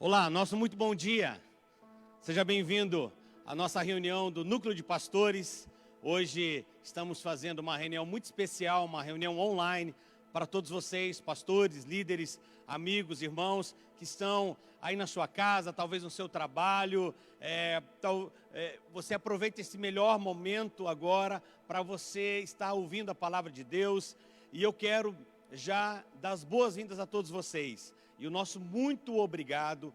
Olá, nosso muito bom dia. Seja bem-vindo à nossa reunião do Núcleo de Pastores. Hoje estamos fazendo uma reunião muito especial, uma reunião online para todos vocês, pastores, líderes, amigos, irmãos, que estão aí na sua casa, talvez no seu trabalho. Você aproveita esse melhor momento agora para você estar ouvindo a palavra de Deus. E eu quero já dar as boas-vindas a todos vocês. E o nosso muito obrigado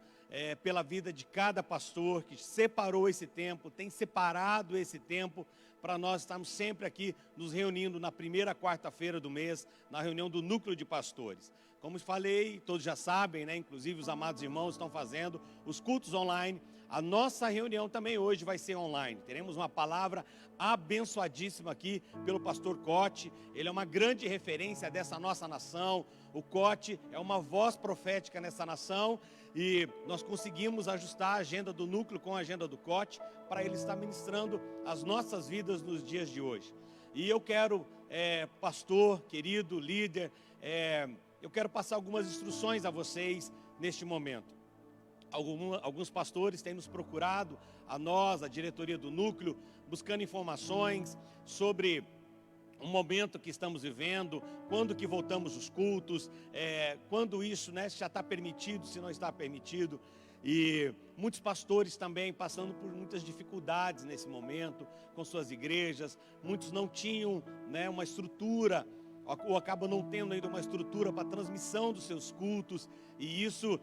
pela vida de cada pastor que separou esse tempo, tem separado esse tempo para nós estarmos sempre aqui nos reunindo na primeira quarta-feira do mês, na reunião do Núcleo de Pastores. Como falei, todos já sabem, né? Inclusive os amados irmãos estão fazendo os cultos online. A nossa reunião também hoje vai ser online. Teremos uma palavra abençoadíssima aqui pelo pastor Cote. Ele é uma grande referência dessa nossa nação. O Cote é uma voz profética nessa nação e nós conseguimos ajustar a agenda do núcleo com a agenda do Cote para ele estar ministrando as nossas vidas nos dias de hoje. E eu quero, pastor, querido, líder, eu quero passar algumas instruções a vocês neste momento. Alguns pastores têm nos procurado, a nós, a diretoria do núcleo, buscando informações sobre o momento que estamos vivendo, quando que voltamos os cultos, quando isso, né, já está permitido, se não está permitido. E muitos pastores também passando por muitas dificuldades nesse momento, com suas igrejas. Muitos não tinham, né, uma estrutura, ou acabam não tendo ainda uma estrutura para a transmissão dos seus cultos, e isso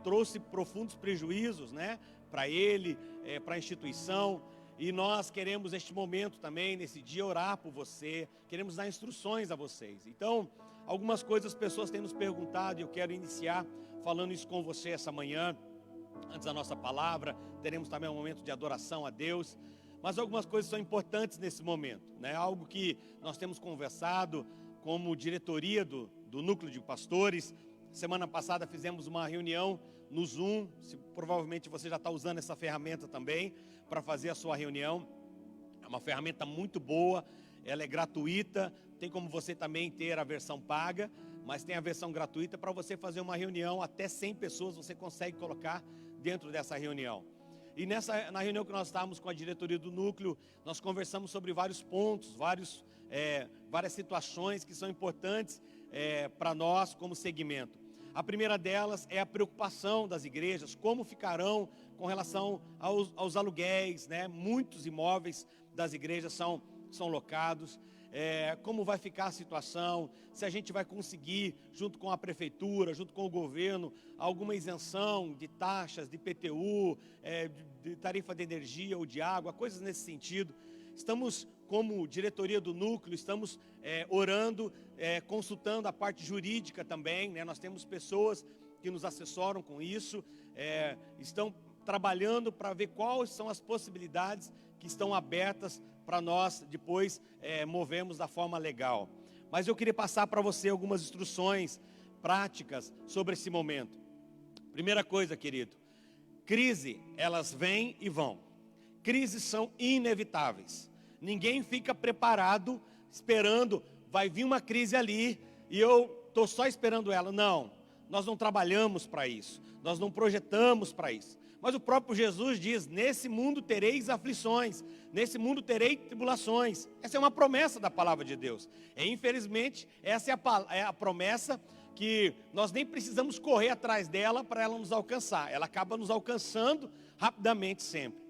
trouxe profundos prejuízos, né, para ele, para a instituição. E nós queremos neste momento também, nesse dia, orar por você, queremos dar instruções a vocês. Então, algumas coisas as pessoas têm nos perguntado, e eu quero iniciar falando isso com você essa manhã. Antes da nossa palavra, teremos também um momento de adoração a Deus. Mas algumas coisas são importantes nesse momento, né? Algo que nós temos conversado como diretoria do Núcleo de Pastores. Semana passada fizemos uma reunião no Zoom. Provavelmente você já está usando essa ferramenta também para fazer a sua reunião. É uma ferramenta muito boa, ela é gratuita. Tem como você também ter a versão paga, mas tem a versão gratuita para você fazer uma reunião. Até 100 pessoas você consegue colocar dentro dessa reunião. E na reunião que nós estávamos com a diretoria do núcleo, nós conversamos sobre vários pontos, várias situações que são importantes para nós como segmento. A primeira delas é a preocupação das igrejas, como ficarão com relação aos aluguéis, né? Muitos imóveis das igrejas são locados. Como vai ficar a situação, se a gente vai conseguir, junto com a prefeitura, junto com o governo, alguma isenção de taxas, de IPTU, de tarifa de energia ou de água, coisas nesse sentido. Estamos, como diretoria do núcleo, estamos orando, consultando a parte jurídica também, né? Nós temos pessoas que nos assessoram com isso, estão trabalhando para ver quais são as possibilidades que estão abertas para nós depois movemos da forma legal. Mas eu queria passar para você algumas instruções práticas sobre esse momento. Primeira coisa, querido, crise, elas vêm e vão. Crises são inevitáveis. Ninguém fica preparado, esperando, vai vir uma crise ali e eu estou só esperando ela. Não, nós não trabalhamos para isso, nós não projetamos para isso. Mas o próprio Jesus diz, nesse mundo tereis aflições, nesse mundo terei tribulações. Essa é uma promessa da palavra de Deus. E infelizmente, essa é a promessa que nós nem precisamos correr atrás dela para ela nos alcançar. Ela acaba nos alcançando rapidamente sempre.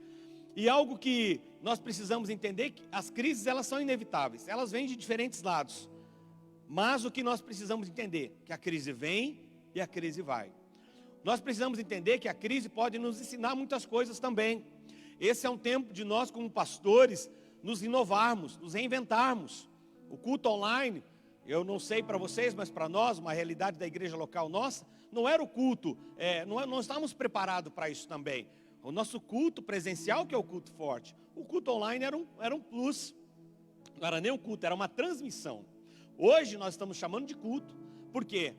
E algo que nós precisamos entender, que as crises elas são inevitáveis, elas vêm de diferentes lados. Mas o que nós precisamos entender, que a crise vem e a crise vai. Nós precisamos entender que a crise pode nos ensinar muitas coisas também. Esse é um tempo de nós, como pastores, nos inovarmos, nos reinventarmos. O culto online, eu não sei para vocês, mas para nós, uma realidade da igreja local nossa, não era o culto, não estávamos preparados para isso também. O nosso culto presencial, que é o culto forte, o culto online era um plus, não era nem um culto, era uma transmissão. Hoje nós estamos chamando de culto, por quê?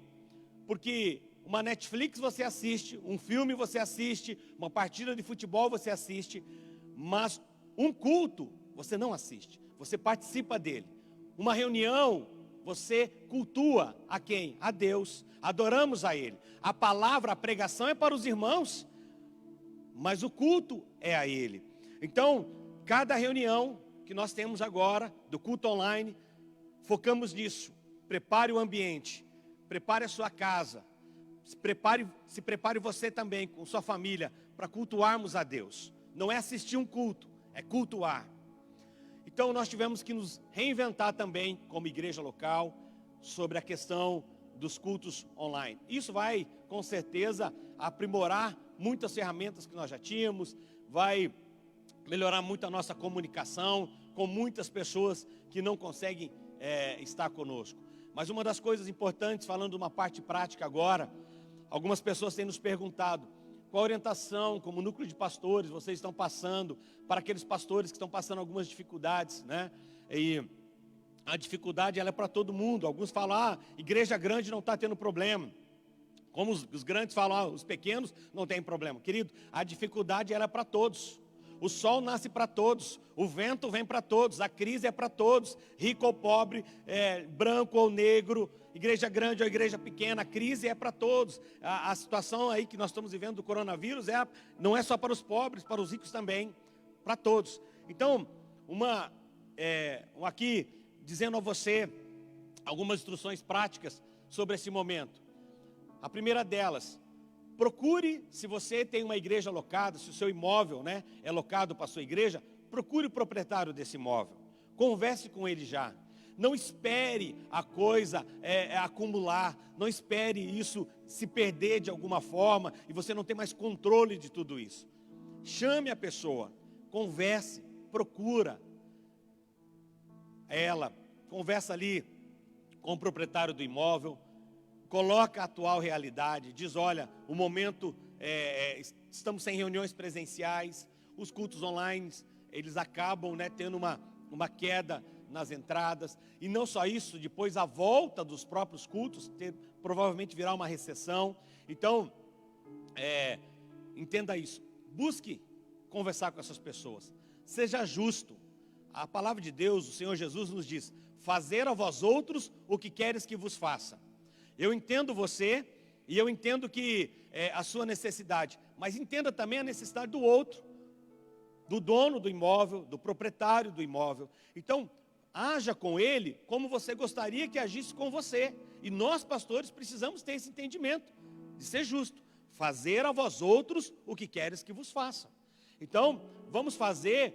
Porque uma Netflix você assiste, um filme você assiste, uma partida de futebol você assiste, mas um culto você não assiste, você participa dele. Uma reunião você cultua a quem? A Deus, adoramos a Ele. A palavra, a pregação é para os irmãos, mas o culto é a Ele. Então, cada reunião que nós temos agora, do culto online, focamos nisso. Prepare o ambiente, prepare a sua casa, se prepare você também com sua família para cultuarmos a Deus. Não é assistir um culto, é cultuar. Então nós tivemos que nos reinventar também como igreja local sobre a questão dos cultos online. Isso vai com certeza aprimorar muitas ferramentas que nós já tínhamos, vai melhorar muito a nossa comunicação com muitas pessoas que não conseguem estar conosco. Mas uma das coisas importantes, falando de uma parte prática agora, algumas pessoas têm nos perguntado qual orientação, como núcleo de pastores, vocês estão passando para aqueles pastores que estão passando algumas dificuldades, né? E a dificuldade ela é para todo mundo. Alguns falam, igreja grande não está tendo problema. Como os grandes falam, os pequenos não tem problema. Querido, a dificuldade ela é para todos. O sol nasce para todos, o vento vem para todos, a crise é para todos, rico ou pobre, branco ou negro, igreja grande ou igreja pequena, a crise é para todos. A situação aí que nós estamos vivendo do coronavírus não é só para os pobres, para os ricos também, para todos. Então, aqui dizendo a você algumas instruções práticas sobre esse momento. A primeira delas, procure, se você tem uma igreja locada, se o seu imóvel, né, é locado para a sua igreja, procure o proprietário desse imóvel. Converse com ele já. Não espere a coisa acumular. Não espere isso se perder de alguma forma e você não ter mais controle de tudo isso. Chame a pessoa, converse, procura ela, conversa ali com o proprietário do imóvel, coloca a atual realidade, diz, olha, o momento, estamos sem reuniões presenciais, os cultos online, eles acabam, né, tendo uma queda nas entradas, e não só isso, depois a volta dos próprios cultos, provavelmente virá uma recessão. Então, entenda isso, busque conversar com essas pessoas, seja justo. A palavra de Deus, o Senhor Jesus nos diz, fazer a vós outros o que queres que vos faça. Eu entendo você e eu entendo que a sua necessidade, mas entenda também a necessidade do outro, do dono do imóvel, do proprietário do imóvel. Então, haja com ele como você gostaria que agisse com você. E nós, pastores, precisamos ter esse entendimento de ser justo. Fazer a vós outros o que queres que vos faça. Então, vamos fazer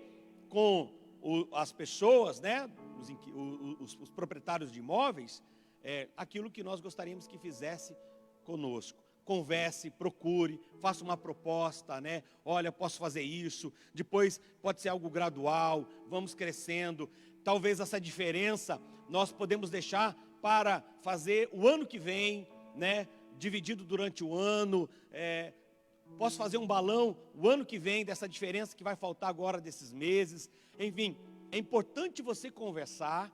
com as pessoas, né, os proprietários de imóveis, aquilo que nós gostaríamos que fizesse conosco. Converse, procure, faça uma proposta, né? Olha, posso fazer isso, depois pode ser algo gradual, vamos crescendo. Talvez essa diferença nós podemos deixar para fazer o ano que vem, né? Dividido durante o ano. Posso fazer um balão o ano que vem dessa diferença que vai faltar agora desses meses. Enfim, é importante você conversar,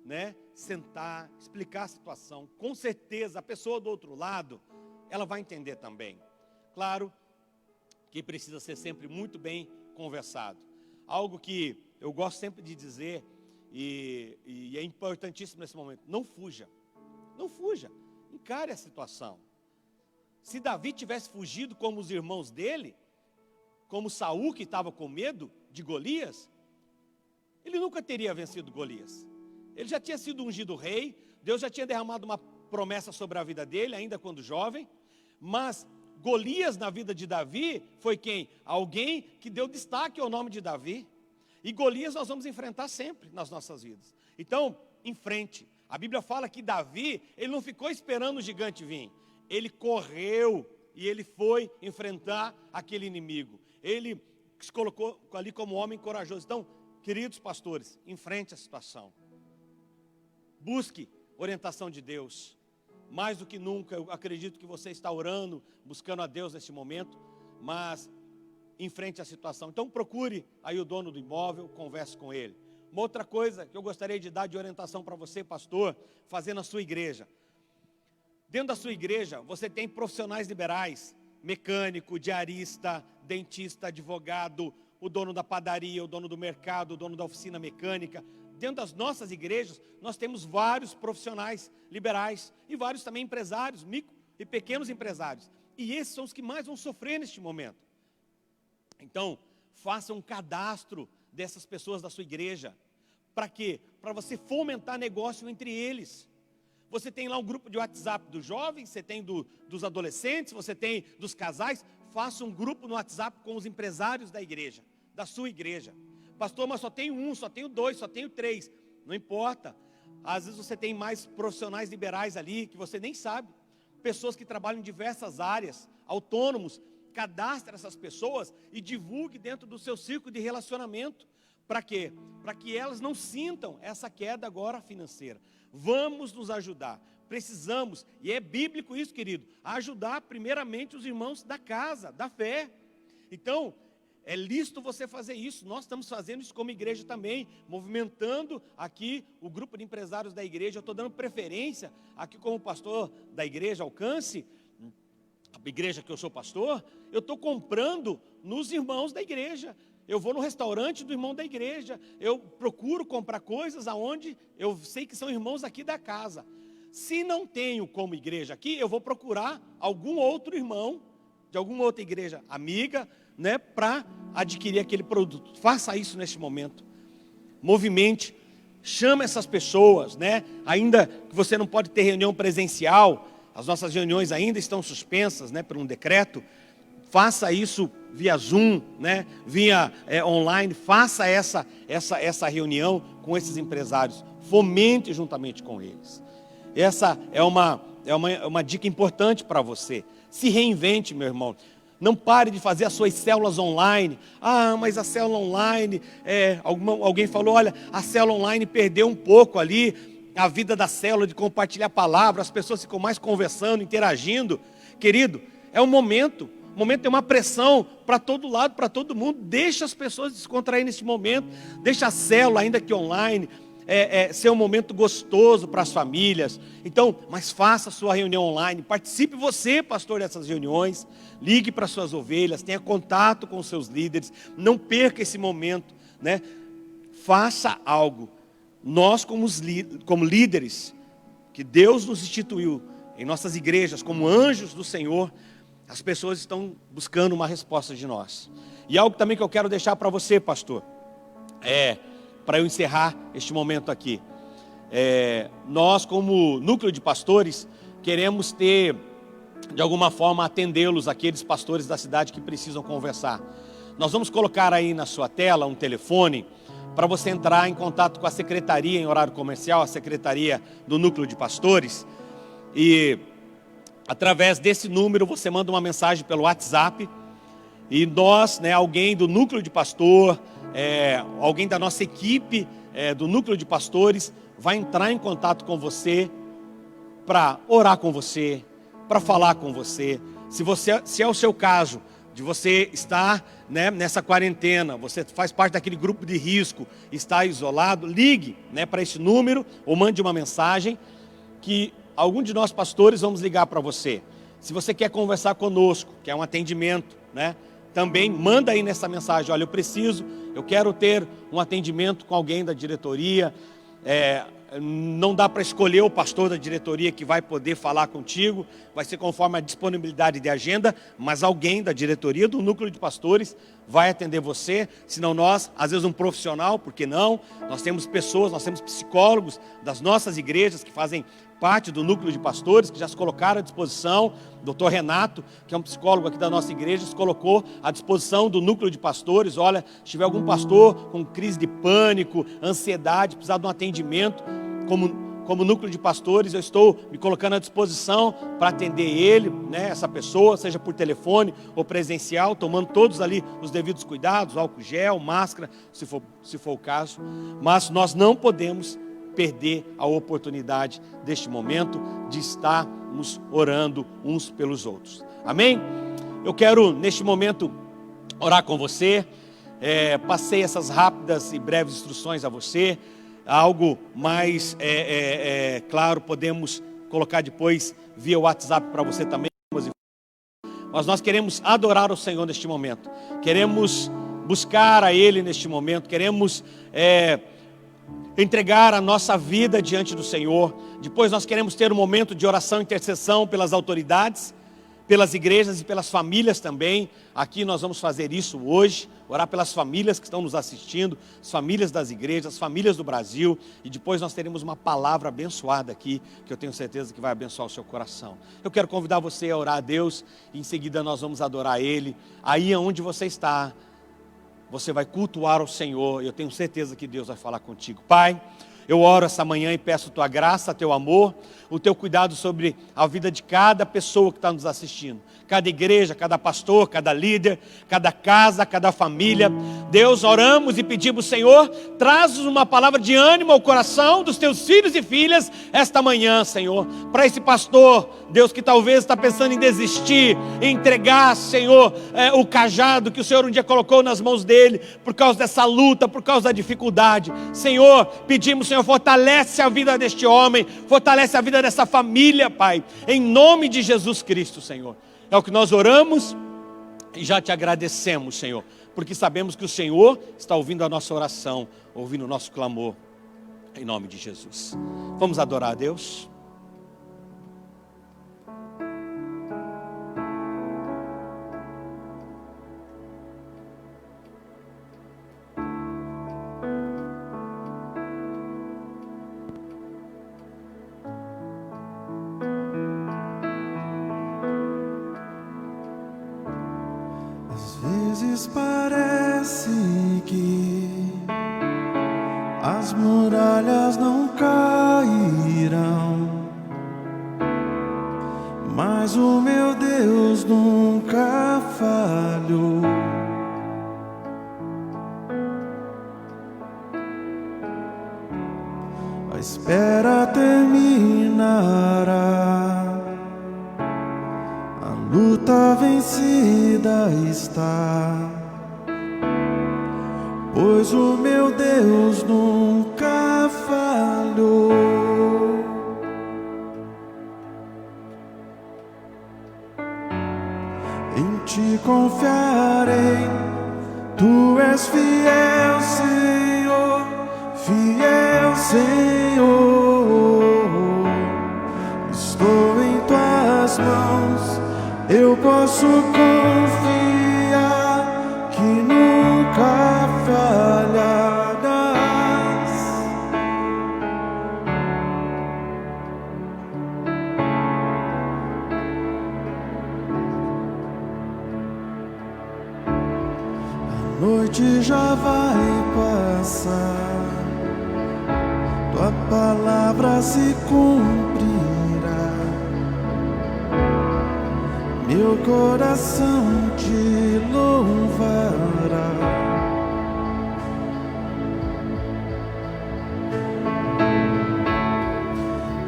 né? Sentar, explicar a situação. Com certeza a pessoa do outro lado, ela vai entender também. Claro que precisa ser sempre muito bem conversado. Algo que eu gosto sempre de dizer e é importantíssimo nesse momento: não fuja, não fuja, encare a situação. Se Davi tivesse fugido como os irmãos dele, como Saul, que estava com medo de Golias, ele nunca teria vencido Golias. Ele já tinha sido ungido rei, Deus já tinha derramado uma promessa sobre a vida dele, ainda quando jovem, mas Golias na vida de Davi foi quem? Alguém que deu destaque ao nome de Davi. E Golias nós vamos enfrentar sempre nas nossas vidas. Então, em frente. A Bíblia fala que Davi, ele não ficou esperando o gigante vir. Ele correu e ele foi enfrentar aquele inimigo. Ele se colocou ali como homem corajoso. Então, queridos pastores, enfrente a situação. Busque orientação de Deus. Mais do que nunca, eu acredito que você está orando, buscando a Deus neste momento, mas enfrente a situação. Então procure aí o dono do imóvel, converse com ele. Uma outra coisa que eu gostaria de dar de orientação para você, pastor, fazer na sua igreja. Dentro da sua igreja, você tem profissionais liberais, mecânico, diarista, dentista, advogado, o dono da padaria, o dono do mercado, o dono da oficina mecânica. dentro das nossas igrejas, nós temos vários profissionais liberais e vários também empresários, micro e pequenos empresários. E esses são os que mais vão sofrer neste momento. Então, faça um cadastro dessas pessoas da sua igreja. Para quê? Para você fomentar negócio entre eles. Você tem lá um grupo de WhatsApp dos jovens, você tem dos adolescentes, você tem dos casais. Faça um grupo no WhatsApp com os empresários da igreja, da sua igreja. Pastor, mas só tenho um, só tenho dois, só tenho três. Não importa. Às vezes você tem mais profissionais liberais ali que você nem sabe. Pessoas que trabalham em diversas áreas, autônomos. Cadastre essas pessoas e divulgue dentro do seu círculo de relacionamento. Para quê? Para que elas não sintam essa queda agora financeira. Vamos nos ajudar. Precisamos, e é bíblico isso, querido, ajudar primeiramente os irmãos da casa, da fé. Então, é lícito você fazer isso. Nós estamos fazendo isso como igreja também, movimentando aqui o grupo de empresários da igreja. Eu estou dando preferência aqui como pastor da igreja Alcance, a igreja que eu sou pastor, eu estou comprando nos irmãos da igreja. Eu vou no restaurante do irmão da igreja, eu procuro comprar coisas aonde eu sei que são irmãos aqui da casa. Se não tenho como igreja aqui, eu vou procurar algum outro irmão, de alguma outra igreja amiga, né, para adquirir aquele produto. Faça isso neste momento. Movimente, chame essas pessoas, né? Ainda que você não pode ter reunião presencial, as nossas reuniões ainda estão suspensas, né, por um decreto. Faça isso via Zoom, né, via online. Faça essa reunião com esses empresários. Fomente juntamente com eles. Essa é uma dica importante para você. Se reinvente, meu irmão. Não pare de fazer as suas células online. Ah, mas a célula online, alguém falou, olha, a célula online perdeu um pouco ali a vida da célula de compartilhar palavras, as pessoas ficam mais conversando, interagindo. Querido, é um momento tem uma pressão para todo lado, para todo mundo. Deixa as pessoas descontrair nesse momento, deixa a célula, ainda que online, ser um momento gostoso para as famílias. Então, mas faça a sua reunião online, participe você, pastor, dessas reuniões, ligue para suas ovelhas, tenha contato com os seus líderes, não perca esse momento, né? Faça algo. Nós, como líderes, que Deus nos instituiu em nossas igrejas, como anjos do Senhor, as pessoas estão buscando uma resposta de nós. E algo também que eu quero deixar para você, pastor, para eu encerrar este momento aqui. Nós, como núcleo de pastores, queremos ter, de alguma forma, atendê-los, aqueles pastores da cidade que precisam conversar. Nós vamos colocar aí na sua tela um telefone, para você entrar em contato com a secretaria em horário comercial, a secretaria do núcleo de pastores, e através desse número você manda uma mensagem pelo WhatsApp, e nós, né, alguém do núcleo de pastor, alguém da nossa equipe do núcleo de pastores, vai entrar em contato com você, para orar com você, para falar com você. Se é o seu caso, de você estar, né, nessa quarentena, você faz parte daquele grupo de risco, está isolado, ligue, né, para esse número, ou mande uma mensagem, que algum de nós pastores vamos ligar para você. Se você quer conversar conosco, quer um atendimento, né, também manda aí nessa mensagem, olha, eu quero ter um atendimento com alguém da diretoria, não dá para escolher o pastor da diretoria que vai poder falar contigo, vai ser conforme a disponibilidade de agenda, mas alguém da diretoria do núcleo de pastores vai atender você, senão nós, às vezes um profissional, por que não? Nós temos pessoas, nós temos psicólogos das nossas igrejas que fazem parte do núcleo de pastores, que já se colocaram à disposição. Dr. Renato, que é um psicólogo aqui da nossa igreja, se colocou à disposição do núcleo de pastores. Olha, se tiver algum pastor com crise de pânico, ansiedade, precisar de um atendimento, como núcleo de pastores, eu estou me colocando à disposição para atender ele, né, essa pessoa, seja por telefone ou presencial, tomando todos ali os devidos cuidados, álcool gel, máscara, se for o caso. Mas nós não podemos perder a oportunidade deste momento de estarmos orando uns pelos outros. Amém? Eu quero, neste momento, orar com você. Passei essas rápidas e breves instruções a você. Algo mais claro, podemos colocar depois via WhatsApp para você também. Mas nós queremos adorar o Senhor neste momento. Queremos buscar a Ele neste momento. Queremos entregar a nossa vida diante do Senhor. Depois nós queremos ter um momento de oração e intercessão pelas autoridades, pelas igrejas e pelas famílias também. Aqui nós vamos fazer isso hoje, orar pelas famílias que estão nos assistindo, as famílias das igrejas, as famílias do Brasil. E depois nós teremos uma palavra abençoada aqui, que eu tenho certeza que vai abençoar o seu coração. Eu quero convidar você a orar a Deus, e em seguida nós vamos adorar Ele. Aí onde você está, você vai cultuar o Senhor, e eu tenho certeza que Deus vai falar contigo. Pai, eu oro essa manhã e peço tua graça, teu amor, o teu cuidado sobre a vida de cada pessoa que está nos assistindo. Cada igreja, cada pastor, cada líder, cada casa, cada família. Deus, oramos e pedimos, Senhor, traz uma palavra de ânimo ao coração dos teus filhos e filhas esta manhã, Senhor. Para esse pastor, Deus, que talvez está pensando em desistir, em entregar, Senhor, o cajado que o Senhor um dia colocou nas mãos dele, por causa dessa luta, por causa da dificuldade. Senhor, pedimos, Senhor, fortalece a vida deste homem, fortalece a vida dessa família, Pai, em nome de Jesus Cristo, Senhor. É o que nós oramos e já te agradecemos, Senhor, porque sabemos que o Senhor está ouvindo a nossa oração, ouvindo o nosso clamor, em nome de Jesus. Vamos adorar a Deus? Parece que as muralhas não cairão, mas o meu Deus nunca falhou. A espera terminará, a luta vencida está. Pois o meu Deus nunca falhou. Em ti confiarei, tu és fiel, Senhor, fiel, Senhor. Estou em tuas mãos, eu posso confiar que nunca falharás. A noite já vai passar, tua palavra se cumprirá. Meu coração te louvará.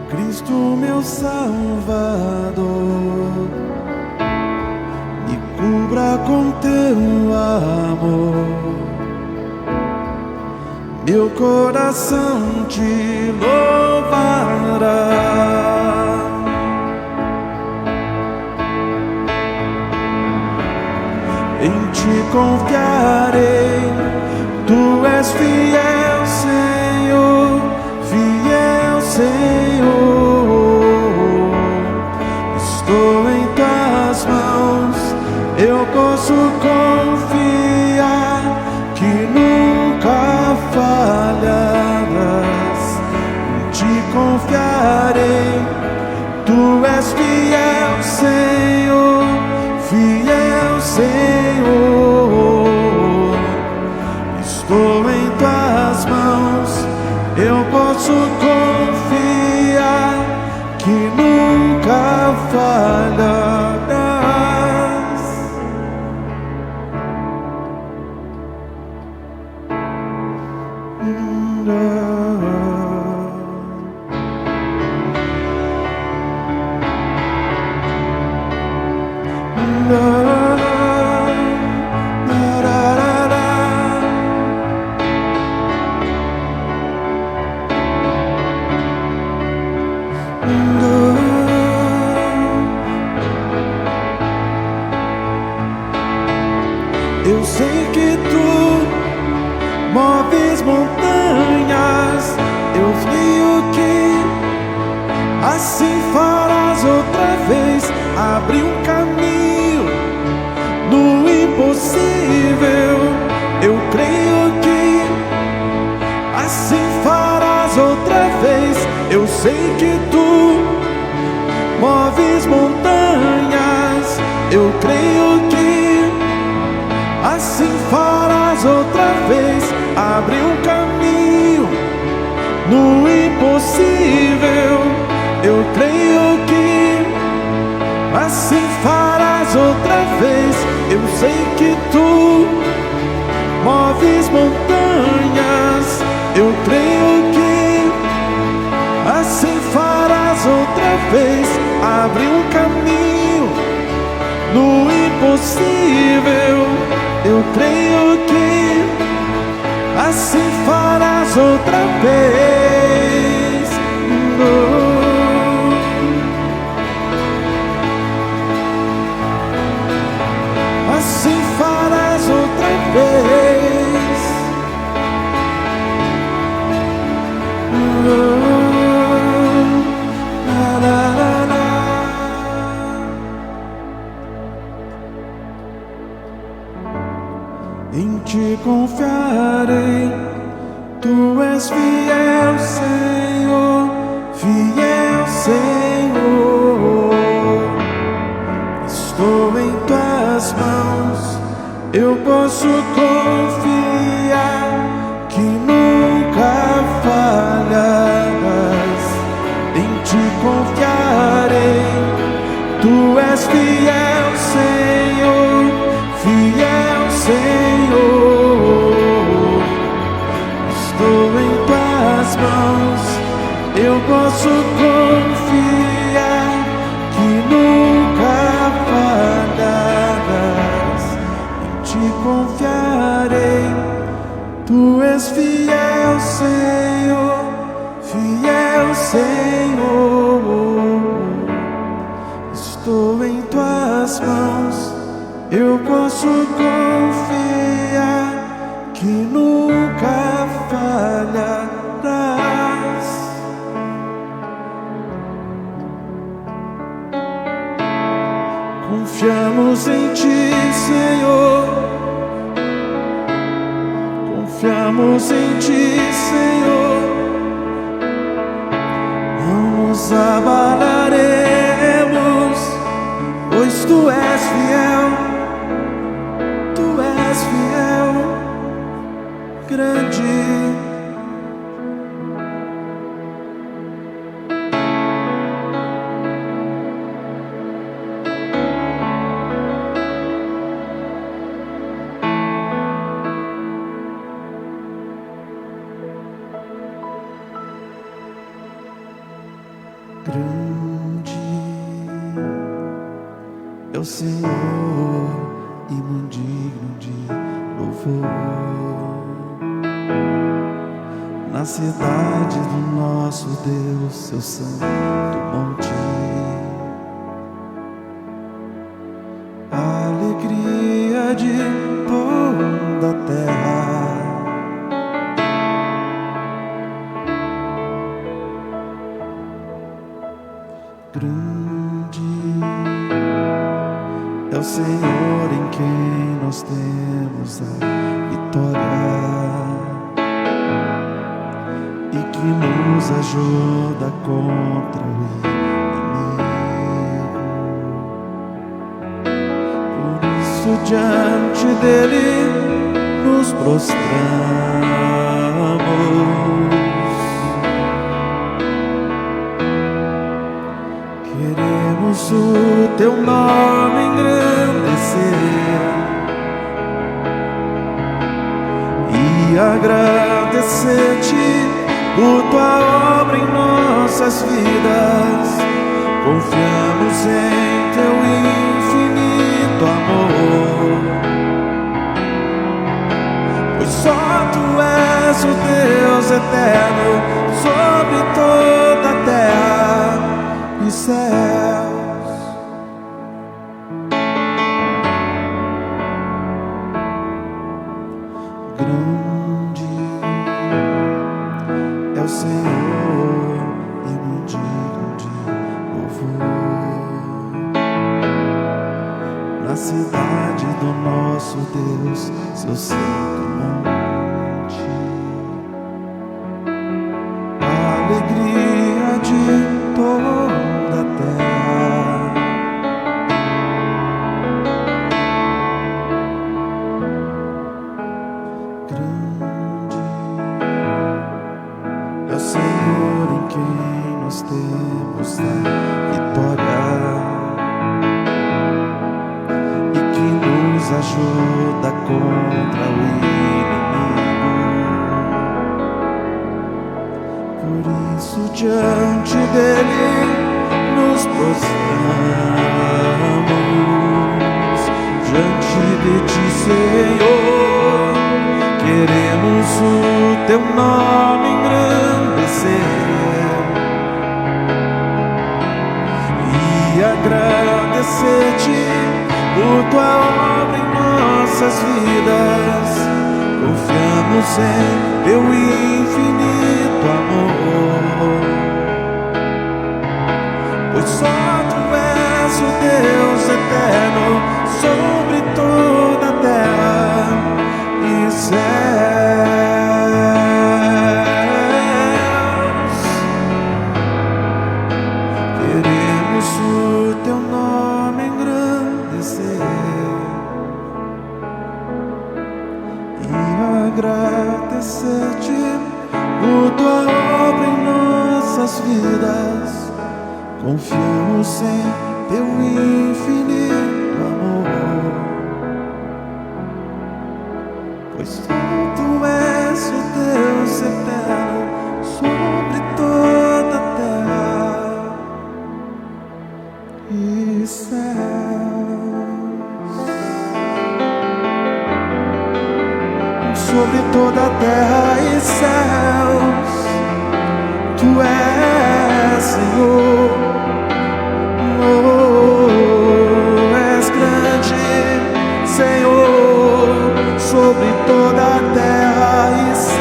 Cristo, meu Salvador, me cubra com teu amor. Meu coração te louvará. Em ti confiarei, tu és fiel, Senhor, fiel, Senhor. Estou em tuas mãos, eu posso confiar que nunca falharás. Em ti confiarei, tu és fiel, Senhor, fiel, Senhor. Estou em tuas mãos, eu posso confiar que nunca falharás. Eu sei que tu moves montanhas, eu creio que assim farás outra vez. Abre um caminho no impossível, eu creio que assim farás outra vez. Eu sei que tu moves montanhas, eu creio que assim farás outra vez. Abre um caminho no impossível, eu creio que assim farás outra vez. Eu sei que tu moves montanhas, eu creio que assim farás outra vez. Abre um caminho no impossível, eu creio que assim farás outra vez. Assim farás outra vez. Em ti confiarei, tu és fiel, Senhor, fiel, Senhor. Estou em tuas mãos, eu posso confiar que nunca falharás. Em ti confiarei, tu és fiel, Senhor, fiel, Senhor. Estou em tuas mãos, eu posso confiar que nunca falharás. Em ti confiarei, tu és fiel, Senhor, fiel, Senhor. Estou em tuas mãos, eu posso confiar que nunca falharás. Confiamos em ti, Senhor. Confiamos em ti, Senhor. Não nos abalaremos, pois tu és fiel. Tu és fiel, grande. Grande é o Senhor e muito digno de louvor. Na cidade do nosso Deus, seu santo monte, a alegria de toda a terra. Grande é o Senhor em quem nós temos a vitória e que nos ajuda contra o inimigo. Por isso diante dele nos prostramos. Queremos o teu nome engrandecer e agradecer-te por tua obra em nossas vidas. Confiamos em teu infinito amor, pois só tu és o Deus eterno sobre toda a terra e céus. Grande santo monte, a alegria de toda a terra. Grande é o Senhor em quem nós temos a vitória, ajuda contra o inimigo. Por isso diante dele nos prostramos, diante de ti, Senhor, queremos o teu nome engrandecer e agradecer-te por tua obra em nossas vidas. Confiamos em teu infinito amor, pois só tu és o Deus eterno sobre toda a terra e céus. Queremos o teu nome e agradecer-te por tua obra em nossas vidas. Confiamos em teu infinito amor, pois tu és o Deus eterno sobre toda a terra e céus. Sobre toda a terra e céus, tu és Senhor. Oh, és grande, Senhor, sobre toda a terra e céus.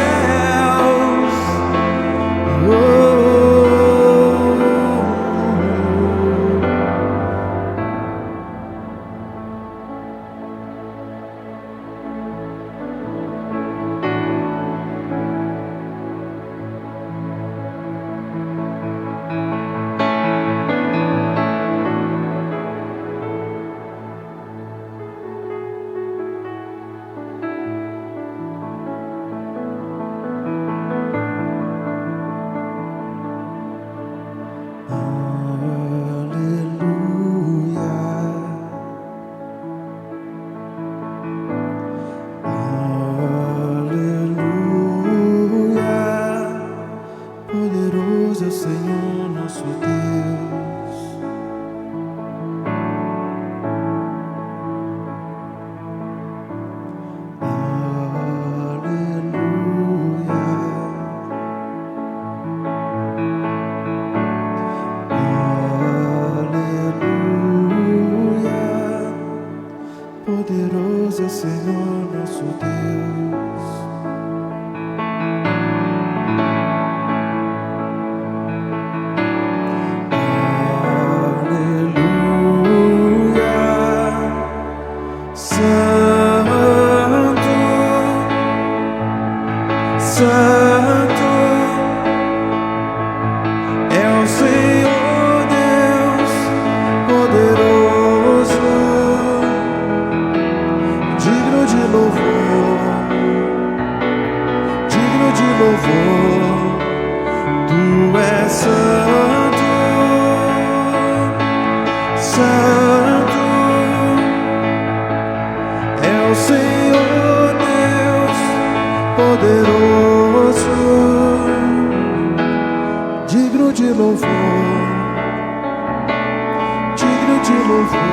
Poderoso é o Senhor nosso Deus. Aleluia, aleluia. Poderoso é o Senhor nosso Deus. Santo é o Senhor Deus poderoso, digno de louvor, digno de louvor. Tu és santo, santo é o Senhor Deus poderoso, digno de louvor, digno de louvor.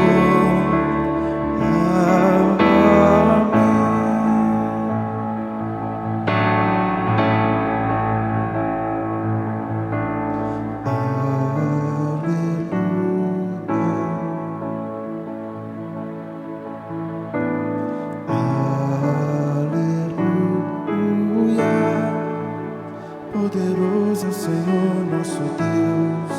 Poderoso é o Senhor nosso Deus.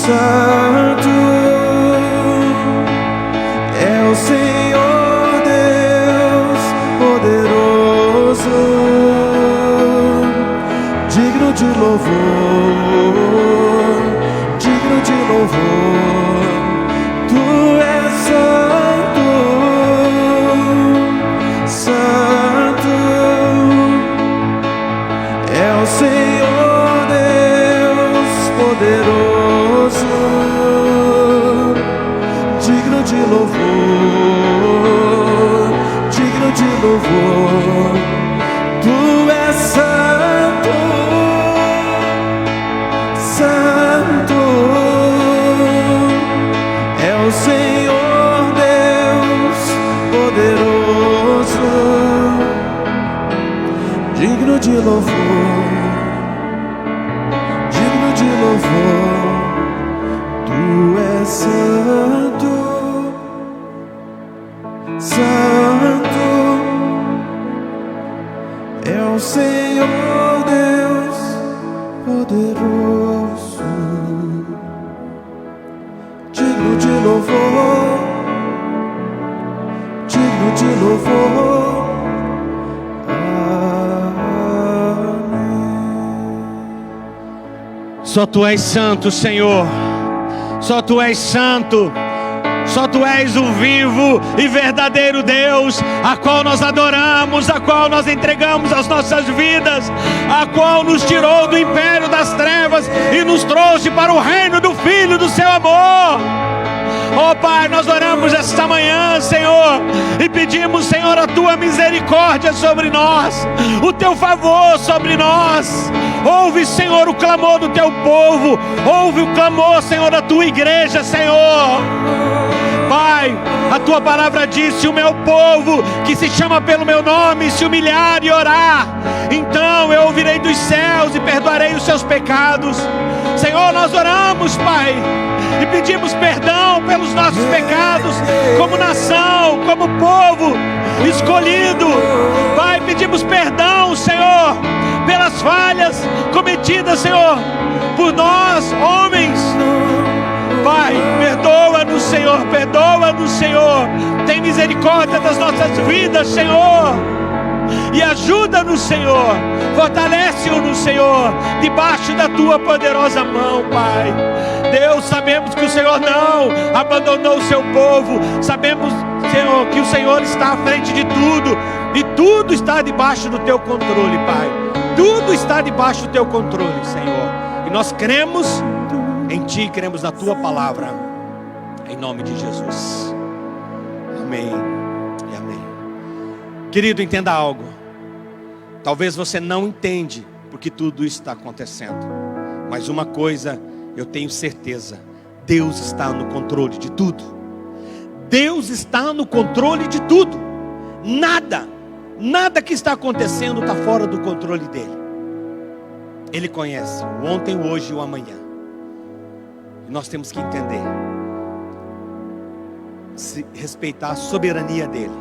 Santo é o Senhor Deus poderoso, digno de louvor, digno de louvor. Tu és santo, santo é o Senhor Deus poderoso, digno de louvor, digno de louvor. Tu és santo, santo é o Senhor Deus poderoso, digno de louvor, digno de louvor. Tu és santo, santo é o Senhor Deus poderoso, digno de louvor, digno de louvor. Só Tu és santo, Senhor. Só Tu és santo. Só Tu és o vivo e verdadeiro Deus, a qual nós adoramos, a qual nós entregamos as nossas vidas, a qual nos tirou do império das trevas e nos trouxe para o reino do Filho do Seu amor. Oh Pai, nós oramos esta manhã, Senhor, e pedimos, Senhor, a Tua misericórdia sobre nós, o Teu favor sobre nós. Ouve, Senhor, o clamor do Teu povo, ouve o clamor, Senhor, da Tua igreja, Senhor. Pai, a Tua palavra diz: se o meu povo, que se chama pelo meu nome, se humilhar e orar, então eu ouvirei dos céus e perdoarei os seus pecados. Senhor, nós oramos, Pai, e pedimos perdão pelos nossos pecados, como nação, como povo escolhido. Pai, pedimos perdão, Senhor, pelas falhas cometidas, Senhor, por nós, homens. Pai, perdoa-nos, Senhor, perdoa-nos, Senhor. Tem misericórdia das nossas vidas, Senhor. E ajuda-nos, Senhor. Fortalece-nos, Senhor, debaixo da Tua poderosa mão, Pai. Deus, sabemos que o Senhor não abandonou o Seu povo. Sabemos, Senhor, que o Senhor está à frente de tudo. E tudo está debaixo do Teu controle, Pai. Tudo está debaixo do Teu controle, Senhor. E nós cremos em Ti, cremos na Tua palavra, em nome de Jesus. Amém e amém. Querido, entenda algo. Talvez você não entende porque tudo está acontecendo, mas uma coisa eu tenho certeza: Deus está no controle de tudo. Deus está no controle de tudo. Nada que está acontecendo está fora do controle dele. Ele conhece o ontem, o hoje e o amanhã. Nós temos que entender, respeitar a soberania dele.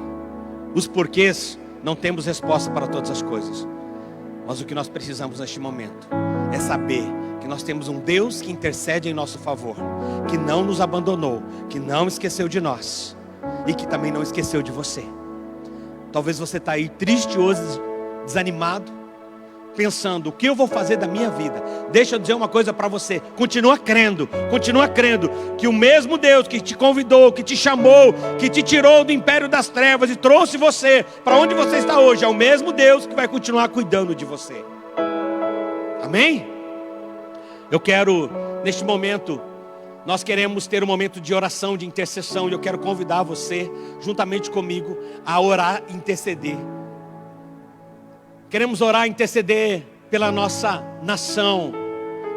Os porquês, não temos resposta para todas as coisas, mas o que nós precisamos neste momento é saber que nós temos um Deus que intercede em nosso favor, que não nos abandonou, que não esqueceu de nós e que também não esqueceu de você. Talvez você está aí triste hoje, desanimado, pensando: o que eu vou fazer da minha vida? Deixa eu dizer uma coisa para você: continua crendo que o mesmo Deus que te convidou, que te chamou, que te tirou do império das trevas e trouxe você para onde você está hoje, é o mesmo Deus que vai continuar cuidando de você. Amém? Eu quero, neste momento, nós queremos ter um momento de oração, de intercessão, e eu quero convidar você, juntamente comigo, a orar e interceder. Queremos orar e interceder pela nossa nação.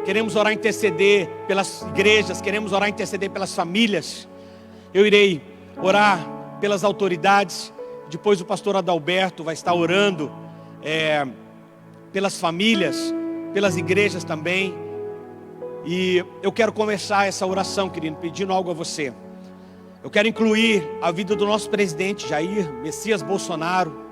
Queremos orar e interceder pelas igrejas. Queremos orar e interceder pelas famílias. Eu irei orar pelas autoridades. Depois o pastor Adalberto vai estar orando pelas famílias, pelas igrejas também. E eu quero começar essa oração, querido, pedindo algo a você. Eu quero incluir a vida do nosso presidente Jair Messias Bolsonaro.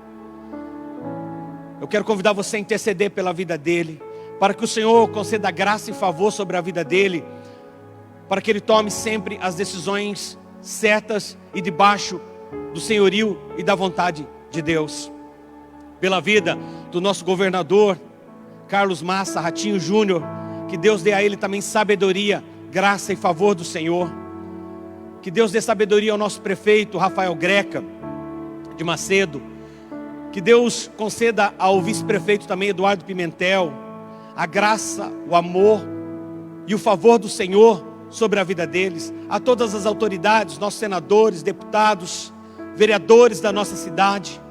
Eu quero convidar você a interceder pela vida dele, para que o Senhor conceda graça e favor sobre a vida dele, para que ele tome sempre as decisões certas e debaixo do senhorio e da vontade de Deus. Pela vida do nosso governador Carlos Massa Ratinho Júnior, que Deus dê a ele também sabedoria, graça e favor do Senhor. Que Deus dê sabedoria ao nosso prefeito Rafael Greca de Macedo. Que Deus conceda ao vice-prefeito também Eduardo Pimentel a graça, o amor e o favor do Senhor sobre a vida deles. A todas as autoridades, nossos senadores, deputados, vereadores da nossa cidade,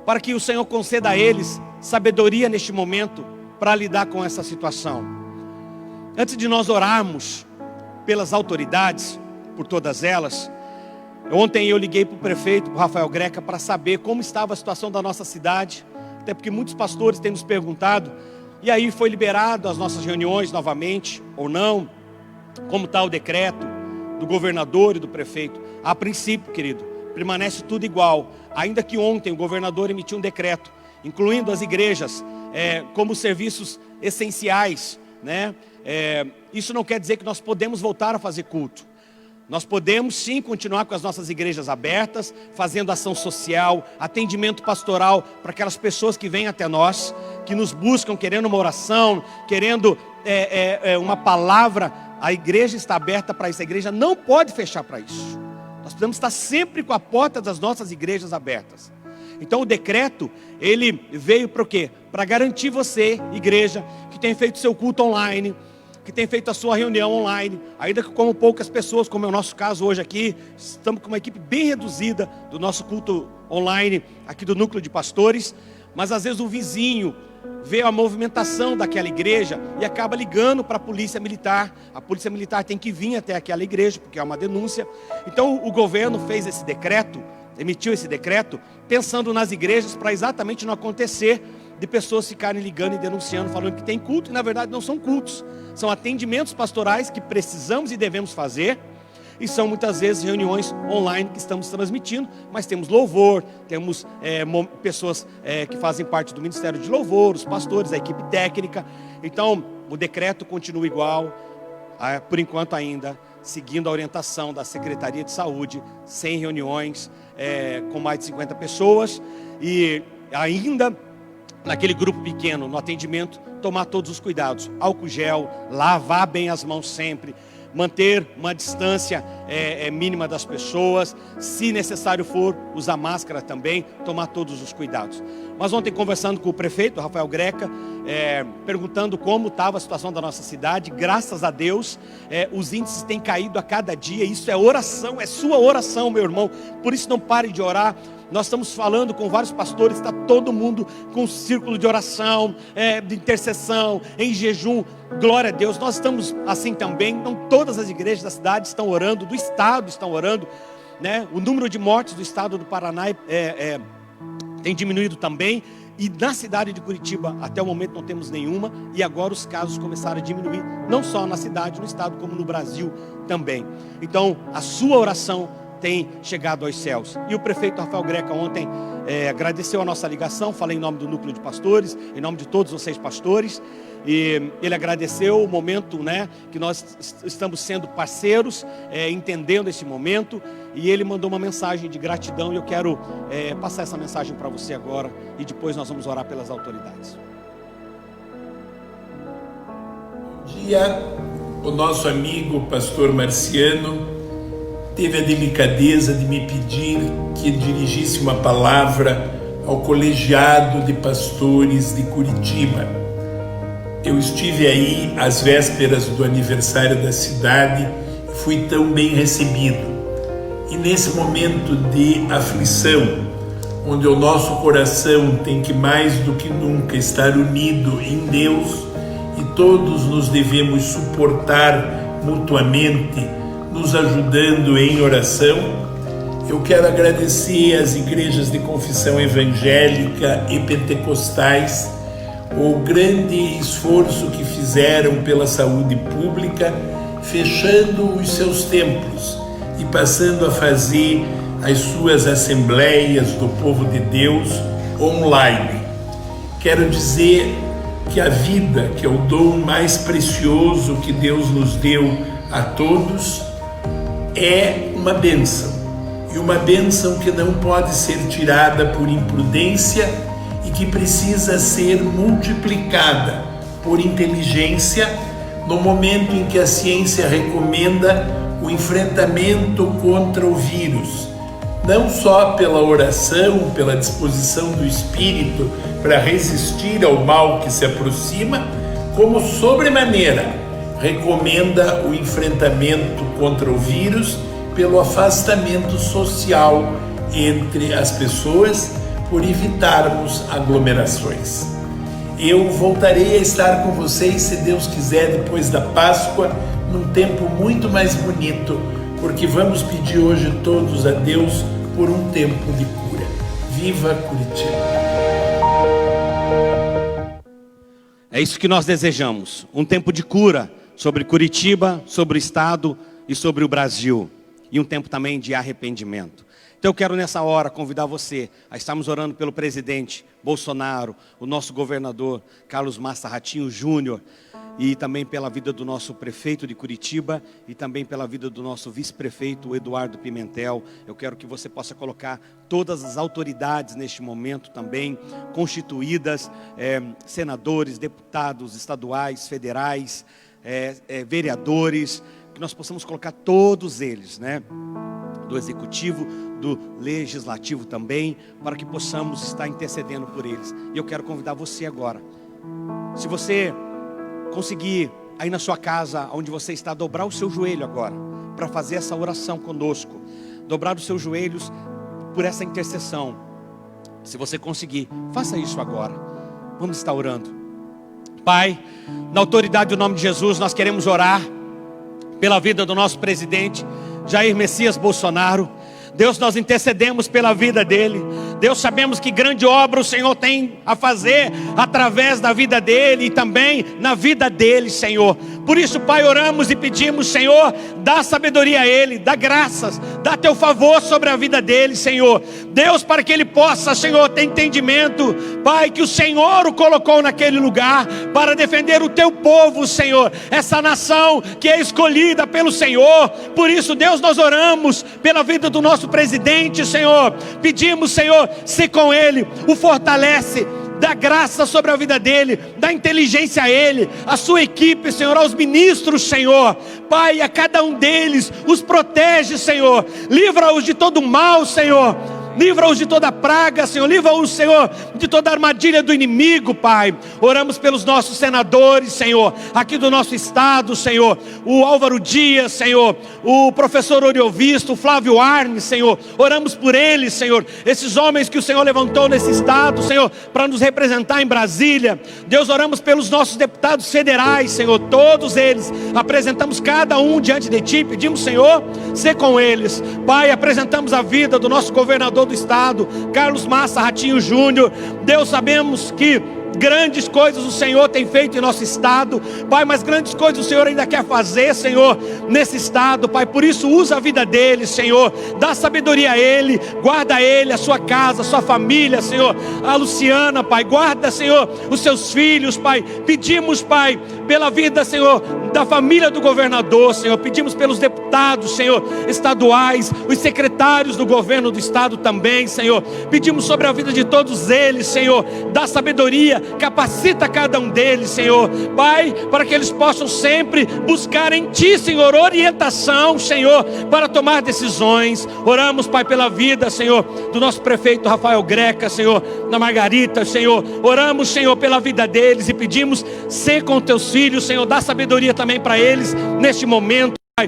para que o Senhor conceda a eles sabedoria neste momento para lidar com essa situação. Antes de nós orarmos pelas autoridades, por todas elas, ontem eu liguei para o prefeito, para o Rafael Greca, para saber como estava a situação da nossa cidade, até porque muitos pastores têm nos perguntado, e aí foi liberado as nossas reuniões novamente, ou não, como está o decreto do governador e do prefeito. A princípio, querido, permanece tudo igual, ainda que ontem o governador emitiu um decreto, incluindo as igrejas, como serviços essenciais, né? Isso não quer dizer que nós podemos voltar a fazer culto. Nós podemos sim continuar com as nossas igrejas abertas, fazendo ação social, atendimento pastoral para aquelas pessoas que vêm até nós, que nos buscam querendo uma oração, querendo uma palavra. A igreja está aberta para isso, a igreja não pode fechar para isso. Nós precisamos estar sempre com a porta das nossas igrejas abertas. Então o decreto, ele veio para o quê? Para garantir você, igreja, que tem feito seu culto online, que tem feito a sua reunião online, ainda que como poucas pessoas, como é o nosso caso hoje aqui, estamos com uma equipe bem reduzida do nosso culto online, aqui do Núcleo de Pastores, mas às vezes o vizinho vê a movimentação daquela igreja e acaba ligando para a polícia militar. A polícia militar tem que vir até aquela igreja, porque é uma denúncia. Então o governo fez esse decreto, emitiu esse decreto, pensando nas igrejas para exatamente não acontecer de pessoas ficarem ligando e denunciando, falando que tem culto, e na verdade não são cultos, são atendimentos pastorais que precisamos e devemos fazer, e são muitas vezes reuniões online que estamos transmitindo, mas temos louvor, temos pessoas que fazem parte do Ministério de Louvor, os pastores, a equipe técnica. Então o decreto continua igual, por enquanto ainda, seguindo a orientação da Secretaria de Saúde, sem reuniões com mais de 50 pessoas, e ainda naquele grupo pequeno, no atendimento, tomar todos os cuidados, álcool gel, lavar bem as mãos sempre, manter uma distância mínima das pessoas, se necessário for, usar máscara também, tomar todos os cuidados. Mas ontem, conversando com o prefeito, Rafael Greca, perguntando como estava a situação da nossa cidade, graças a Deus, os índices têm caído a cada dia. Isso é oração, é sua oração, meu irmão, por isso não pare de orar. Nós estamos falando com vários pastores, está todo mundo com um círculo de oração, de intercessão, em jejum. Glória a Deus, nós estamos assim também. Não todas as igrejas da cidade estão orando, do estado estão orando, né? O número de mortes do estado do Paraná tem diminuído também. E na cidade de Curitiba, até o momento não temos nenhuma. E agora os casos começaram a diminuir, não só na cidade, no estado, como no Brasil também. Então a sua oração tem chegado aos céus. E o prefeito Rafael Greca ontem agradeceu a nossa ligação. Falei em nome do Núcleo de Pastores, em nome de todos vocês pastores, e ele agradeceu o momento, né, que nós estamos sendo parceiros, entendendo esse momento, e ele mandou uma mensagem de gratidão, e eu quero passar essa mensagem para você agora, e depois nós vamos orar pelas autoridades. Um dia, o nosso amigo pastor Marciano teve a delicadeza de me pedir que dirigisse uma palavra ao colegiado de pastores de Curitiba. Eu estive aí às vésperas do aniversário da cidade e fui tão bem recebido. E nesse momento de aflição, onde o nosso coração tem que mais do que nunca estar unido em Deus, e todos nos devemos suportar mutuamente, nos ajudando em oração, eu quero agradecer às igrejas de confissão evangélica e pentecostais o grande esforço que fizeram pela saúde pública, fechando os seus templos e passando a fazer as suas assembleias do povo de Deus online. Quero dizer que a vida, que é o dom mais precioso que Deus nos deu a todos, é uma bênção. E uma bênção que não pode ser tirada por imprudência e que precisa ser multiplicada por inteligência no momento em que a ciência recomenda o enfrentamento contra o vírus, não só pela oração, pela disposição do espírito para resistir ao mal que se aproxima, como sobremaneira recomenda o enfrentamento contra o vírus pelo afastamento social entre as pessoas, por evitarmos aglomerações. Eu voltarei a estar com vocês, se Deus quiser, depois da Páscoa, num tempo muito mais bonito, porque vamos pedir hoje todos a Deus por um tempo de cura. Viva Curitiba! É isso que nós desejamos, um tempo de cura sobre Curitiba, sobre o Estado e sobre o Brasil, e um tempo também de arrependimento. Então eu quero nessa hora convidar você a estarmos orando pelo presidente Bolsonaro, o nosso governador Carlos Massa Ratinho Júnior, e também pela vida do nosso prefeito de Curitiba e também pela vida do nosso vice-prefeito Eduardo Pimentel. Eu quero que você possa colocar todas as autoridades neste momento também constituídas, senadores, deputados estaduais, federais, vereadores, que nós possamos colocar todos eles, né? Do executivo, do legislativo também, para que possamos estar intercedendo por eles. E eu quero convidar você agora, se você conseguir aí na sua casa, onde você está, dobrar o seu joelho agora, para fazer essa oração conosco, dobrar os seus joelhos por essa intercessão. Se você conseguir, faça isso agora. Vamos estar orando. Pai, na autoridade do nome de Jesus, nós queremos orar pela vida do nosso presidente Jair Messias Bolsonaro. Deus, nós intercedemos pela vida dele. Deus, sabemos que grande obra o Senhor tem a fazer através da vida dele e também na vida dele, Senhor. Por isso, Pai, oramos e pedimos, Senhor, dá sabedoria a ele, dá graças, dá teu favor sobre a vida dele, Senhor. Deus, para que ele possa, Senhor, ter entendimento, Pai, que o Senhor o colocou naquele lugar para defender o teu povo, Senhor, essa nação que é escolhida pelo Senhor. Por isso, Deus, nós oramos pela vida do nosso presidente, Senhor. Pedimos, Senhor, se com ele, o fortalece, dá graça sobre a vida dele, dá inteligência a ele, a sua equipe, Senhor, aos ministros, Senhor. Pai, a cada um deles, os protege, Senhor. Livra-os de todo mal, Senhor. Livra-os de toda praga, Senhor. Livra-os, Senhor, de toda armadilha do inimigo, Pai. Oramos pelos nossos senadores, Senhor, aqui do nosso estado, Senhor. O Álvaro Dias, Senhor. O professor Oriovisto, o Flávio Arnes, Senhor. Oramos por eles, Senhor. Esses homens que o Senhor levantou nesse estado, Senhor, para nos representar em Brasília. Deus, oramos pelos nossos deputados federais, Senhor. Todos eles. Apresentamos cada um diante de Ti. Pedimos, Senhor, ser com eles. Pai, apresentamos a vida do nosso governador do estado, Carlos Massa Ratinho Júnior. Deus, sabemos que grandes coisas o Senhor tem feito em nosso estado, Pai, mas grandes coisas o Senhor ainda quer fazer, Senhor, nesse estado, Pai. Por isso, usa a vida dele, Senhor. Dá sabedoria a ele, guarda ele, a sua casa, a sua família, Senhor. A Luciana, Pai, guarda, Senhor, os seus filhos, Pai. Pedimos, Pai, pela vida, Senhor, da família do governador, Senhor. Pedimos pelos deputados, Senhor, estaduais, os secretários do governo do estado também, Senhor. Pedimos sobre a vida de todos eles, Senhor. Dá sabedoria, capacita cada um deles, Senhor. Pai, para que eles possam sempre buscar em Ti, Senhor, orientação, Senhor, para tomar decisões. Oramos, Pai, pela vida, Senhor, do nosso prefeito Rafael Greca, Senhor, da Margarita, Senhor. Oramos, Senhor, pela vida deles e pedimos, ser com Teus filhos, Senhor. Dá sabedoria também para eles neste momento, Pai.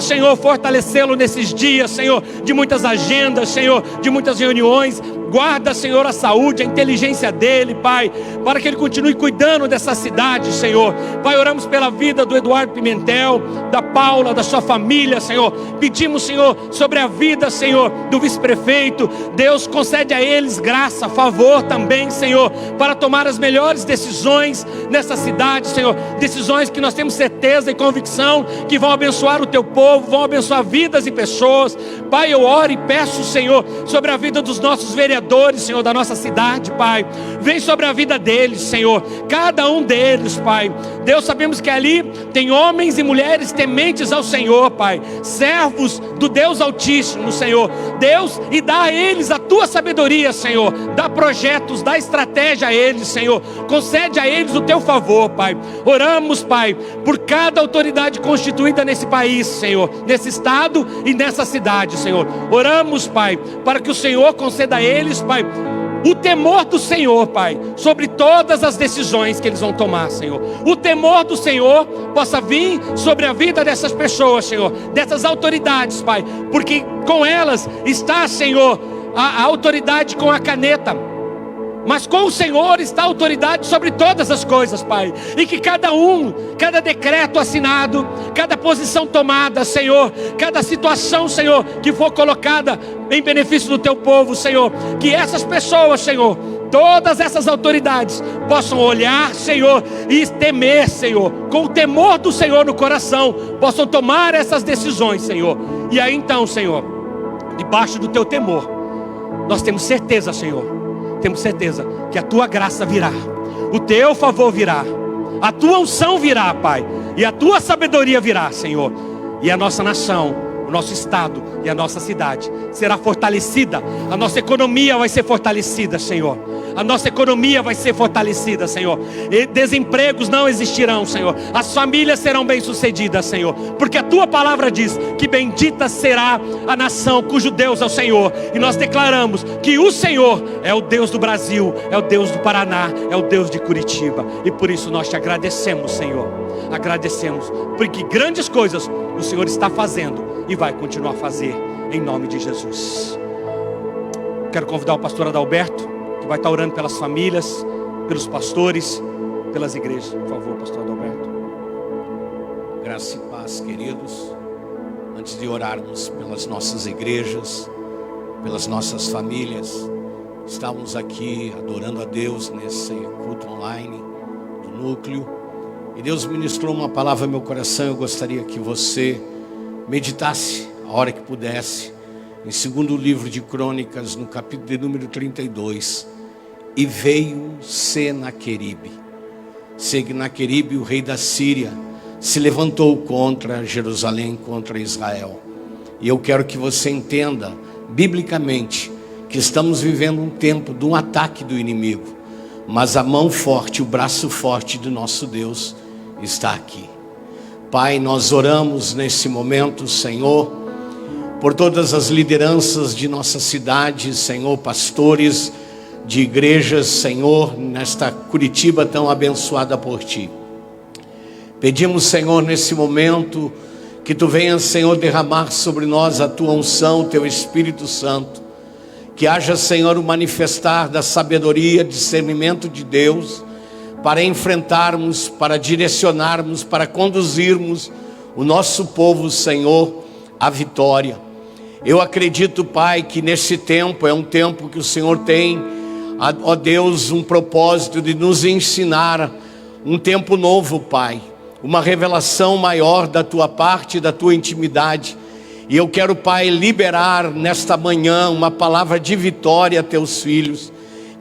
Senhor, fortalecê-lo nesses dias, Senhor, de muitas agendas, Senhor, de muitas reuniões. Guarda, Senhor, a saúde, a inteligência dele, Pai, para que ele continue cuidando dessa cidade, Senhor. Pai, oramos pela vida do Eduardo Pimentel, da Paula, da sua família, Senhor. Pedimos, Senhor, sobre a vida, Senhor, do vice-prefeito. Deus, concede a eles graça, favor também, Senhor, para tomar as melhores decisões nessa cidade, Senhor. Decisões que nós temos certeza e convicção que vão abençoar o teu povo, vão abençoar vidas e pessoas. Pai, eu oro e peço, Senhor, sobre a vida dos nossos vereadores, Senhor, da nossa cidade, Pai. Vem sobre a vida deles, Senhor, cada um deles, Pai. Deus, sabemos que ali tem homens e mulheres tementes ao Senhor, Pai, servos do Deus Altíssimo, Senhor. Deus, e dá a eles a tua sabedoria, Senhor. Dá projetos, dá estratégia a eles, Senhor. Concede a eles o teu favor, Pai. Oramos, Pai, por cada autoridade constituída nesse país, Senhor, nesse estado e nessa cidade, Senhor. Oramos, Pai, para que o Senhor conceda a eles, Pai, o temor do Senhor, Pai, sobre todas as decisões que eles vão tomar, Senhor. O temor do Senhor possa vir sobre a vida dessas pessoas, Senhor, dessas autoridades, Pai, porque com elas está, Senhor, a autoridade com a caneta, mas com o Senhor está a autoridade sobre todas as coisas, Pai. E que cada decreto assinado, cada posição tomada, Senhor, cada situação, Senhor, que for colocada em benefício do teu povo, Senhor, que essas pessoas, Senhor, todas essas autoridades possam olhar, Senhor, e temer, Senhor, com o temor do Senhor no coração, possam tomar essas decisões, Senhor. E aí então, Senhor, debaixo do teu temor, nós temos certeza, Senhor, temos certeza que a tua graça virá, o teu favor virá, a tua unção virá, Pai, e a tua sabedoria virá, Senhor, e a nossa nação, o nosso estado e a nossa cidade será fortalecida. A nossa economia vai ser fortalecida, Senhor. A nossa economia vai ser fortalecida, Senhor. E desempregos não existirão, Senhor. As famílias serão bem-sucedidas, Senhor, porque a tua palavra diz que bendita será a nação cujo Deus é o Senhor. E nós declaramos que o Senhor é o Deus do Brasil, é o Deus do Paraná, é o Deus de Curitiba. E por isso nós te agradecemos, Senhor. Agradecemos, porque grandes coisas o Senhor está fazendo e vai continuar a fazer, em nome de Jesus. Quero convidar o pastor Adalberto, que vai estar orando pelas famílias, pelos pastores, pelas igrejas. Por favor, pastor Adalberto. Graça e paz, queridos. Antes de orarmos pelas nossas igrejas, pelas nossas famílias, estávamos aqui adorando a Deus nesse culto online do núcleo, e Deus ministrou uma palavra no meu coração. Eu gostaria que você meditasse a hora que pudesse em 2º livro de Crônicas, no capítulo de número 32. E veio Senaqueribe, o rei da Síria, se levantou contra Jerusalém, contra Israel. E eu quero que você entenda biblicamente que estamos vivendo um tempo de um ataque do inimigo, mas a mão forte, o braço forte do nosso Deus está aqui. Pai, nós oramos nesse momento, Senhor, por todas as lideranças de nossa cidade, Senhor, pastores de igrejas, Senhor, nesta Curitiba tão abençoada por Ti. Pedimos, Senhor, nesse momento, que Tu venhas, Senhor, derramar sobre nós a Tua unção, o Teu Espírito Santo. Que haja, Senhor, o manifestar da sabedoria, discernimento de Deus, para enfrentarmos, para direcionarmos, para conduzirmos o nosso povo, Senhor, à vitória. Eu acredito, Pai, que nesse tempo é um tempo que o Senhor tem, ó Deus, um propósito de nos ensinar um tempo novo, Pai, uma revelação maior da Tua parte, da Tua intimidade. E eu quero, Pai, liberar nesta manhã uma palavra de vitória a Teus filhos,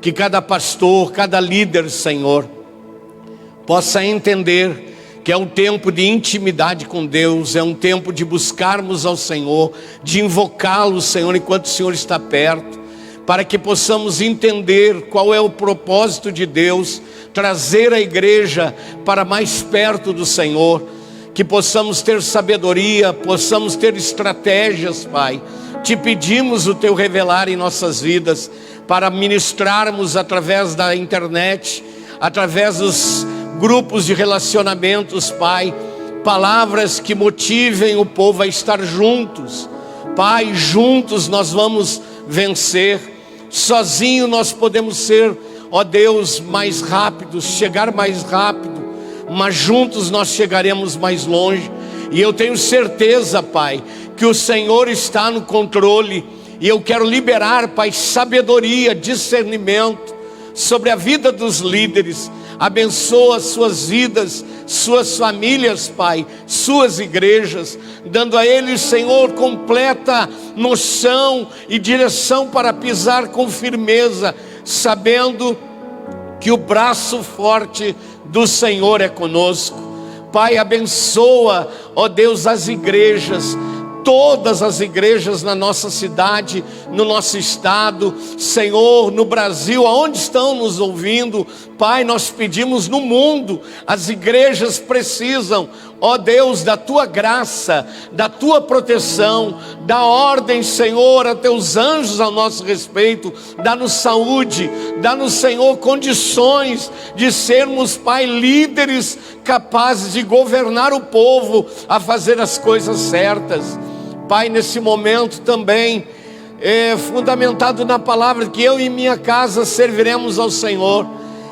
que cada pastor, cada líder, Senhor, possa entender que é um tempo de intimidade com Deus, é um tempo de buscarmos ao Senhor, de invocá-lo, Senhor, enquanto o Senhor está perto, para que possamos entender qual é o propósito de Deus, trazer a igreja para mais perto do Senhor, que possamos ter sabedoria, possamos ter estratégias, Pai. Te pedimos o Teu revelar em nossas vidas, para ministrarmos através da internet, através dos grupos de relacionamentos, Pai, palavras que motivem o povo a estar juntos. Pai, juntos nós vamos vencer. Sozinho nós podemos ser, ó Deus, mais rápidos, chegar mais rápido, mas juntos nós chegaremos mais longe. E eu tenho certeza, Pai, que o Senhor está no controle. E eu quero liberar, Pai, sabedoria, discernimento sobre a vida dos líderes. Abençoa suas vidas, suas famílias, Pai, suas igrejas, dando a eles, Senhor, completa noção e direção para pisar com firmeza, sabendo que o braço forte do Senhor é conosco. Pai, abençoa, ó Deus, as igrejas, todas as igrejas na nossa cidade, no nosso estado, Senhor, no Brasil, aonde estão nos ouvindo, Pai, nós pedimos no mundo, as igrejas precisam, ó Deus, da Tua graça, da Tua proteção, da ordem, Senhor, a Teus anjos ao nosso respeito, dá-nos saúde, dá-nos, Senhor, condições de sermos, Pai, líderes capazes de governar o povo a fazer as coisas certas. Pai, nesse momento também, fundamentado na palavra, que eu e minha casa serviremos ao Senhor.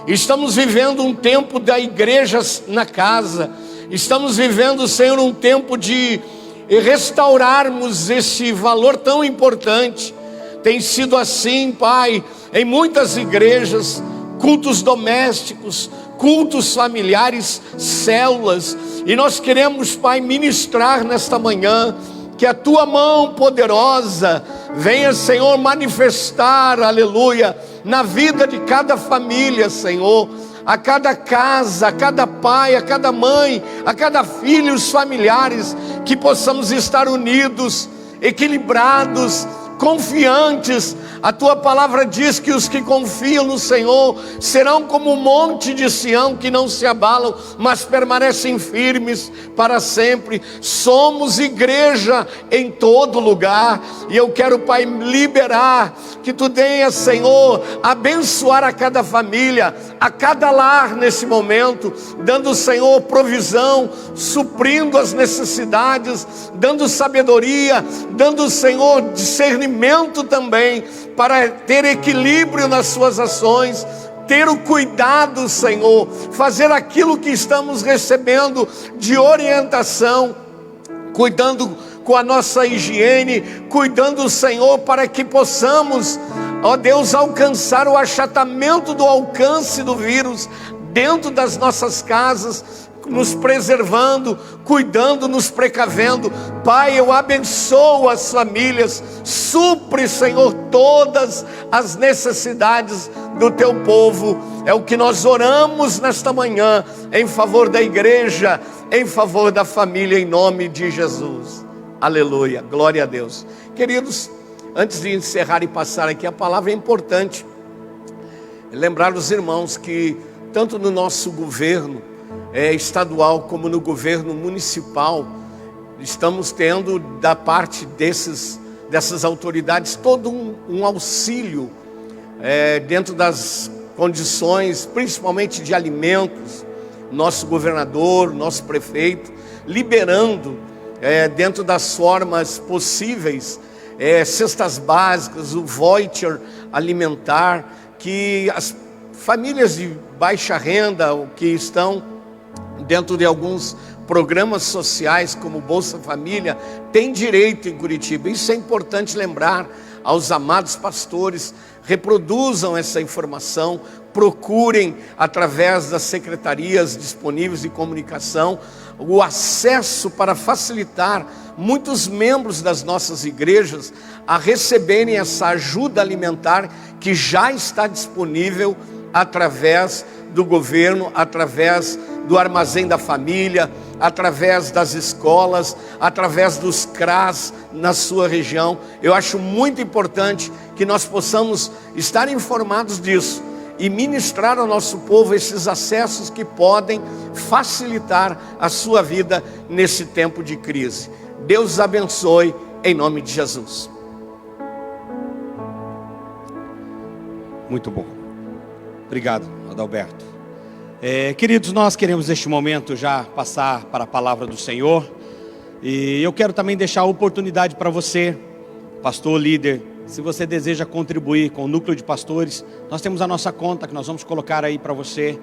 Estamos vivendo um tempo da igreja na casa. Estamos vivendo, Senhor, um tempo de restaurarmos esse valor tão importante. Tem sido assim, Pai, em muitas igrejas, cultos domésticos, cultos familiares, células. E nós queremos, Pai, ministrar nesta manhã, que a Tua mão poderosa venha, Senhor, manifestar, aleluia, na vida de cada família, Senhor, a cada casa, a cada pai, a cada mãe, a cada filho, os familiares, que possamos estar unidos, equilibrados, confiantes. A Tua palavra diz que os que confiam no Senhor serão como o monte de Sião, que não se abalam, mas permanecem firmes para sempre. Somos igreja em todo lugar, e eu quero, Pai, liberar, que Tu tenhas, Senhor, abençoar a cada família, a cada lar nesse momento, dando, Senhor, provisão, suprindo as necessidades, dando sabedoria, dando, Senhor, discernimento também, para ter equilíbrio nas suas ações, ter o cuidado, Senhor, fazer aquilo que estamos recebendo de orientação, cuidando com a nossa higiene, cuidando, Senhor, para que possamos, ó Deus, alcançar o achatamento do alcance do vírus dentro das nossas casas, nos preservando, cuidando, nos precavendo. Pai, eu abençoo as famílias, supre, Senhor, todas as necessidades do Teu povo. É o que nós oramos nesta manhã, em favor da igreja, em favor da família, em nome de Jesus. Aleluia, glória a Deus. Queridos, antes de encerrar e passar aqui a palavra, é importante lembrar os irmãos que tanto no nosso governo estadual como no governo municipal, estamos tendo da parte dessas autoridades todo um auxílio dentro das condições, principalmente de alimentos. Nosso governador, nosso prefeito, liberando dentro das formas possíveis, cestas básicas, o voucher alimentar, que as famílias de baixa renda, que estão dentro de alguns programas sociais como Bolsa Família, têm direito em Curitiba. Isso é importante lembrar aos amados pastores. Reproduzam essa informação, procurem através das secretarias disponíveis de comunicação o acesso para facilitar muitos membros das nossas igrejas a receberem essa ajuda alimentar que já está disponível através do governo, através do Armazém da Família, através das escolas, através dos CRAS na sua região. Eu acho muito importante que nós possamos estar informados disso e ministrar ao nosso povo esses acessos que podem facilitar a sua vida nesse tempo de crise. Deus os abençoe em nome de Jesus. Muito bom. Obrigado, Adalberto. Queridos, nós queremos neste momento já passar para a palavra do Senhor. E eu quero também deixar a oportunidade para você, pastor, líder, se você deseja contribuir com o Núcleo de Pastores, nós temos a nossa conta que nós vamos colocar aí para você,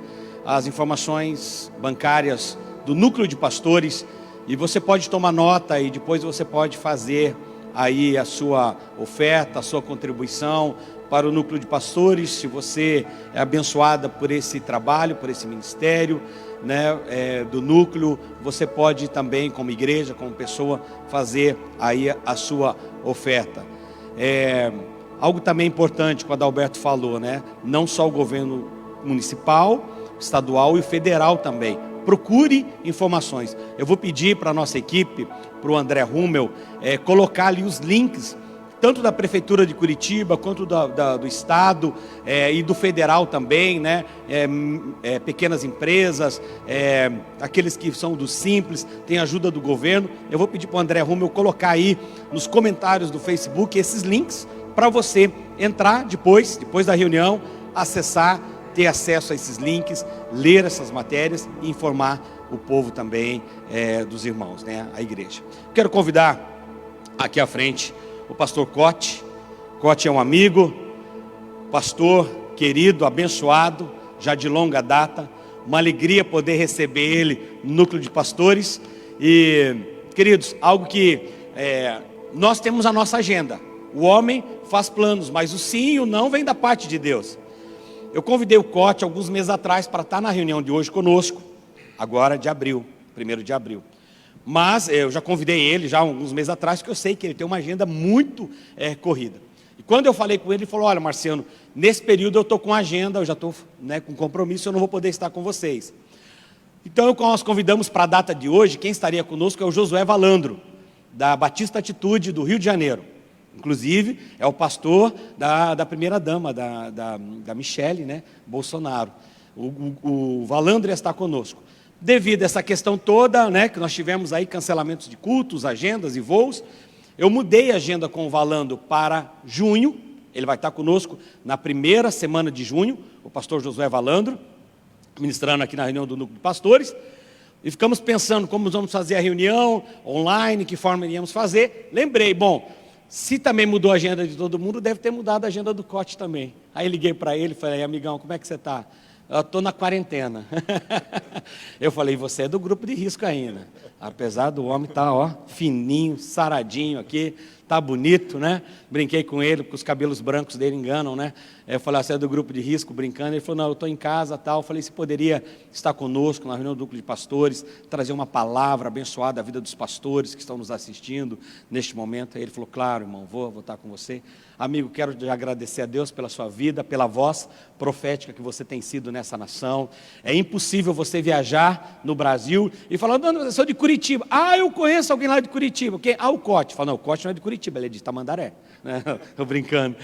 as informações bancárias do Núcleo de Pastores, e você pode tomar nota e depois você pode fazer aí a sua oferta, a sua contribuição para o Núcleo de Pastores. Se você é abençoada por esse trabalho, por esse ministério, né, do Núcleo, você pode também, como igreja, como pessoa, fazer aí a sua oferta. Algo também importante, quando Alberto falou, né, não só o governo municipal, estadual e federal também. Procure informações. Eu vou pedir para a nossa equipe, para o André Rummel, colocar ali os links, tanto da Prefeitura de Curitiba, quanto do Estado e do Federal também, né? Pequenas empresas, aqueles que são do Simples, tem ajuda do governo. Eu vou pedir para o André Rummel colocar aí nos comentários do Facebook esses links, para você entrar depois da reunião, acessar, ter acesso a esses links, ler essas matérias e informar o povo também dos irmãos, né, a igreja. Quero convidar aqui à frente o pastor Cote. Cote é um amigo, pastor querido, abençoado, já de longa data. Uma alegria poder receber ele no Núcleo de Pastores. E, queridos, algo que nós temos a nossa agenda. O homem faz planos, mas o sim e o não vem da parte de Deus. Eu convidei o Cote alguns meses atrás para estar na reunião de hoje conosco, agora de abril, 1º de abril. Mas eu já convidei ele já alguns meses atrás, porque eu sei que ele tem uma agenda muito corrida. E quando eu falei com ele, ele falou: olha, Marciano, nesse período eu estou com agenda, eu já estou, né, com compromisso, eu não vou poder estar com vocês. Então nós convidamos para a data de hoje, quem estaria conosco é o Josué Valandro, da Batista Atitude do Rio de Janeiro. Inclusive, é o pastor da primeira-dama, da Michele, né, Bolsonaro. O Valandro está conosco. Devido a essa questão toda, né, que nós tivemos aí cancelamentos de cultos, agendas e voos, eu mudei a agenda com o Valandro para junho. Ele vai estar conosco na primeira semana de junho, o pastor Josué Valandro, ministrando aqui na reunião do Núcleo de Pastores. E ficamos pensando como vamos fazer a reunião online, que forma iríamos fazer. Lembrei, bom, se também mudou a agenda de todo mundo, deve ter mudado a agenda do Cote também. Aí liguei para ele e falei: amigão, como é que você está? Eu estou na quarentena. Eu falei: você é do grupo de risco ainda. Apesar do homem estar, ó, fininho, saradinho aqui, tá bonito, né? Brinquei com ele, porque os cabelos brancos dele enganam, né? Eu falei: você é do grupo de risco, brincando. Ele falou: não, eu estou em casa, tal. Eu falei: se poderia estar conosco na reunião do Núcleo de Pastores, trazer uma palavra abençoada à vida dos pastores que estão nos assistindo neste momento. Aí ele falou: claro, irmão, vou estar com você. Amigo, quero te agradecer a Deus pela sua vida, pela voz profética que você tem sido nessa nação. É impossível você viajar no Brasil e falar: não, eu sou de Curitiba. Ah, eu conheço alguém lá de Curitiba. Quem? Ah, o Cote. Fala: não, o Cote não é de Curitiba, ele é de Tamandaré. Estou brincando.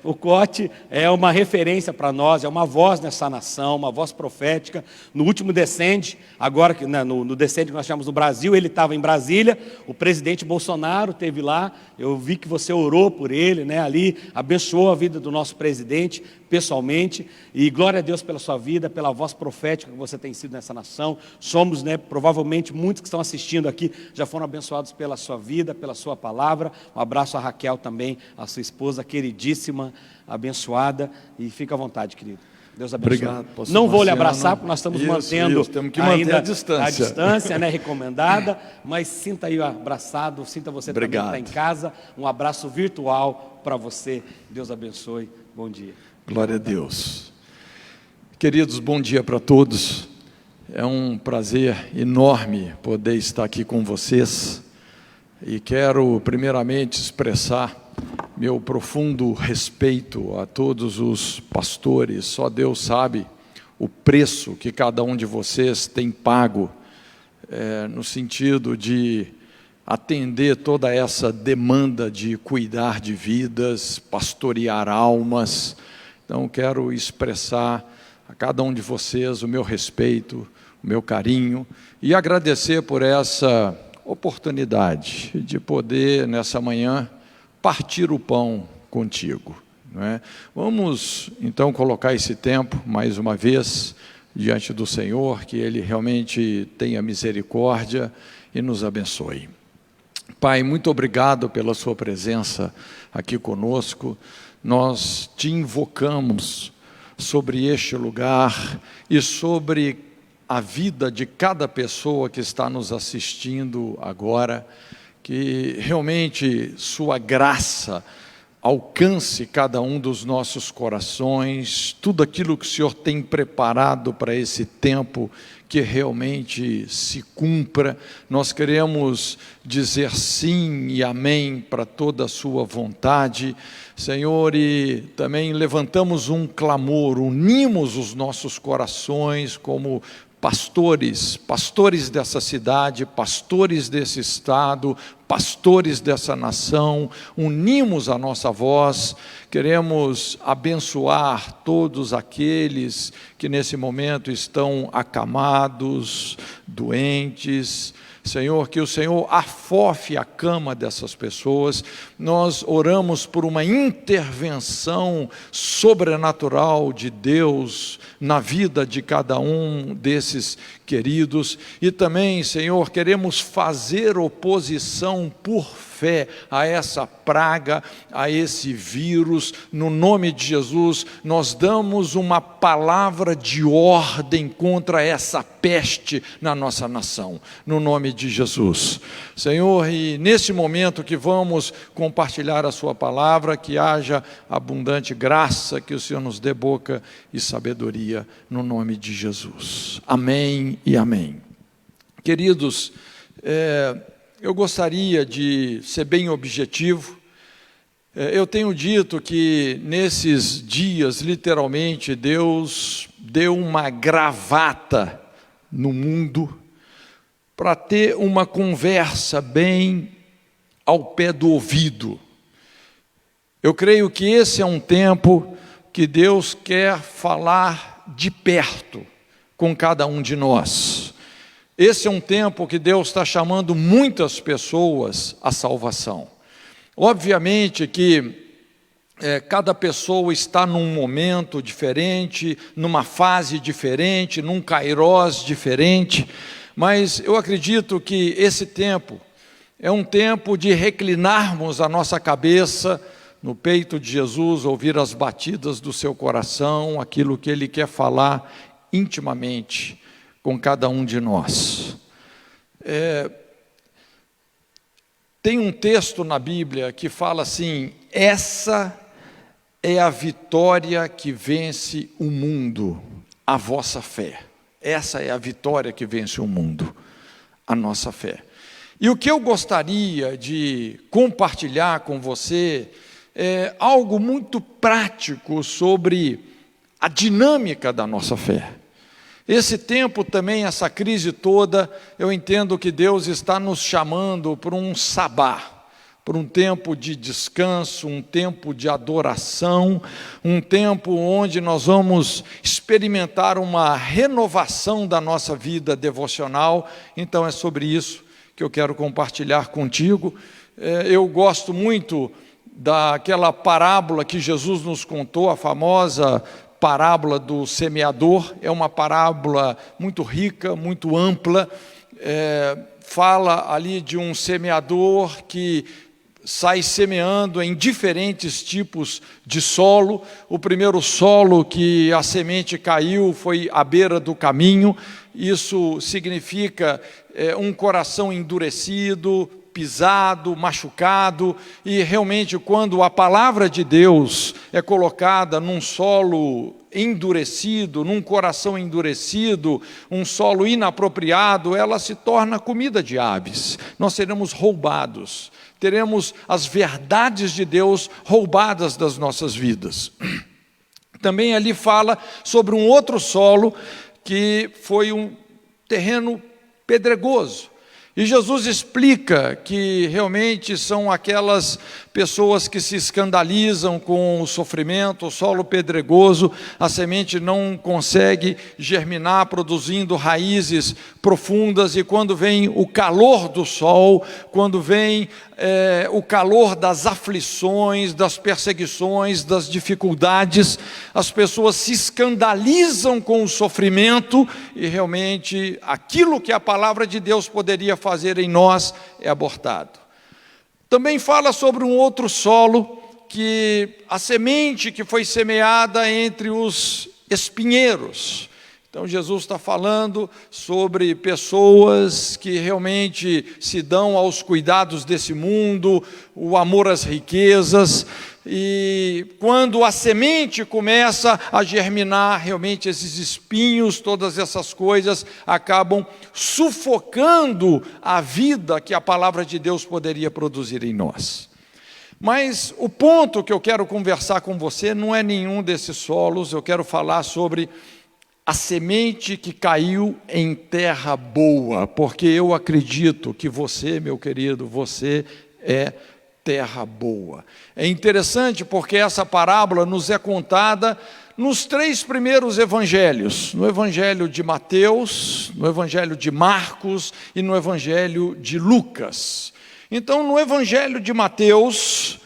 O Cote é uma referência para nós, é uma voz nessa nação, uma voz profética. No último Descende, agora no Descende que nós tivemos no Brasil, ele estava em Brasília, o presidente Bolsonaro esteve lá, eu vi que você orou por ele, né, ali, abençoou a vida do nosso presidente pessoalmente, e glória a Deus pela sua vida, pela voz profética que você tem sido nessa nação. Somos, né, provavelmente muitos que estão assistindo aqui já foram abençoados pela sua vida, pela sua palavra. Um abraço a Raquel também, a sua esposa queridíssima, abençoada, e fica à vontade, querido. Deus abençoe. Obrigado, pastor Não vou lhe Marciano. abraçar, porque nós estamos mantendo temos que manter ainda a distância. a distância, né, recomendada, mas sinta aí o abraçado, sinta você Obrigado. também que está em casa. Um abraço virtual para você. Deus abençoe. Bom dia. Glória a Deus. Queridos, bom dia para todos. É um prazer enorme poder estar aqui com vocês. E quero primeiramente expressar meu profundo respeito a todos os pastores. Só Deus sabe o preço que cada um de vocês tem pago, no sentido de atender toda essa demanda de cuidar de vidas, pastorear almas. Então quero expressar a cada um de vocês o meu respeito, o meu carinho e agradecer por essa oportunidade de poder, nessa manhã, partir o pão contigo, não é? Vamos, então, colocar esse tempo, mais uma vez, diante do Senhor, que Ele realmente tenha misericórdia e nos abençoe. Pai, muito obrigado pela sua presença aqui conosco. Nós te invocamos sobre este lugar e sobre a vida de cada pessoa que está nos assistindo agora, que realmente sua graça alcance cada um dos nossos corações, tudo aquilo que o Senhor tem preparado para esse tempo, que realmente se cumpra. Nós queremos dizer sim e amém para toda a sua vontade, Senhor, e também levantamos um clamor, unimos os nossos corações como pastores dessa cidade, pastores desse estado, pastores dessa nação, unimos a nossa voz, queremos abençoar todos aqueles que nesse momento estão acamados, doentes. Senhor, que o Senhor afofe a cama dessas pessoas. Nós oramos por uma intervenção sobrenatural de Deus na vida de cada um desses queridos. E também, Senhor, queremos fazer oposição por fé a essa praga, a esse vírus. No nome de Jesus, nós damos uma palavra de ordem contra essa peste na nossa nação, no nome de Jesus. Senhor, e nesse momento que vamos compartilhar a sua palavra, que haja abundante graça, que o Senhor nos dê boca e sabedoria, no nome de Jesus. Amém e amém. Queridos, eu gostaria de ser bem objetivo. Eu tenho dito que nesses dias, literalmente, Deus deu uma gravata no mundo para ter uma conversa bem ao pé do ouvido. Eu creio que esse é um tempo que Deus quer falar de perto com cada um de nós. Esse é um tempo que Deus está chamando muitas pessoas à salvação. Obviamente que cada pessoa está num momento diferente, numa fase diferente, num kairós diferente, mas eu acredito que esse tempo é um tempo de reclinarmos a nossa cabeça no peito de Jesus, ouvir as batidas do seu coração, aquilo que Ele quer falar intimamente com cada um de nós. Tem um texto na Bíblia que fala assim: essa é a vitória que vence o mundo, a vossa fé. Essa é a vitória que vence o mundo, a nossa fé. E o que eu gostaria de compartilhar com você é algo muito prático sobre a dinâmica da nossa fé. Esse tempo também, essa crise toda, eu entendo que Deus está nos chamando para um sabá, para um tempo de descanso, um tempo de adoração, um tempo onde nós vamos experimentar uma renovação da nossa vida devocional. Então é sobre isso que eu quero compartilhar contigo. Eu gosto muito daquela parábola que Jesus nos contou, a famosa parábola do semeador. É uma parábola muito rica, muito ampla, fala ali de um semeador que sai semeando em diferentes tipos de solo. O primeiro solo que a semente caiu foi à beira do caminho. Isso significa um coração endurecido, pisado, machucado, e realmente quando a palavra de Deus é colocada num solo endurecido, num coração endurecido, um solo inapropriado, ela se torna comida de aves. Nós seremos roubados, teremos as verdades de Deus roubadas das nossas vidas. Também ali fala sobre um outro solo que foi um terreno pedregoso. E Jesus explica que realmente são aquelas pessoas que se escandalizam com o sofrimento, o solo pedregoso, a semente não consegue germinar, produzindo raízes profundas, e quando vem o calor do sol, quando vem o calor das aflições, das perseguições, das dificuldades, as pessoas se escandalizam com o sofrimento, e realmente aquilo que a palavra de Deus poderia fazer em nós é abortado. Também fala sobre um outro solo, que a semente que foi semeada entre os espinheiros. Então Jesus está falando sobre pessoas que realmente se dão aos cuidados desse mundo, o amor às riquezas, e quando a semente começa a germinar, realmente esses espinhos, todas essas coisas acabam sufocando a vida que a palavra de Deus poderia produzir em nós. Mas o ponto que eu quero conversar com você não é nenhum desses solos. Eu quero falar sobre a semente que caiu em terra boa, porque eu acredito que você, meu querido, você é terra boa. É interessante porque essa parábola nos é contada nos 3 primeiros evangelhos, no evangelho de Mateus, no evangelho de Marcos e no evangelho de Lucas. Então, no evangelho de Mateus,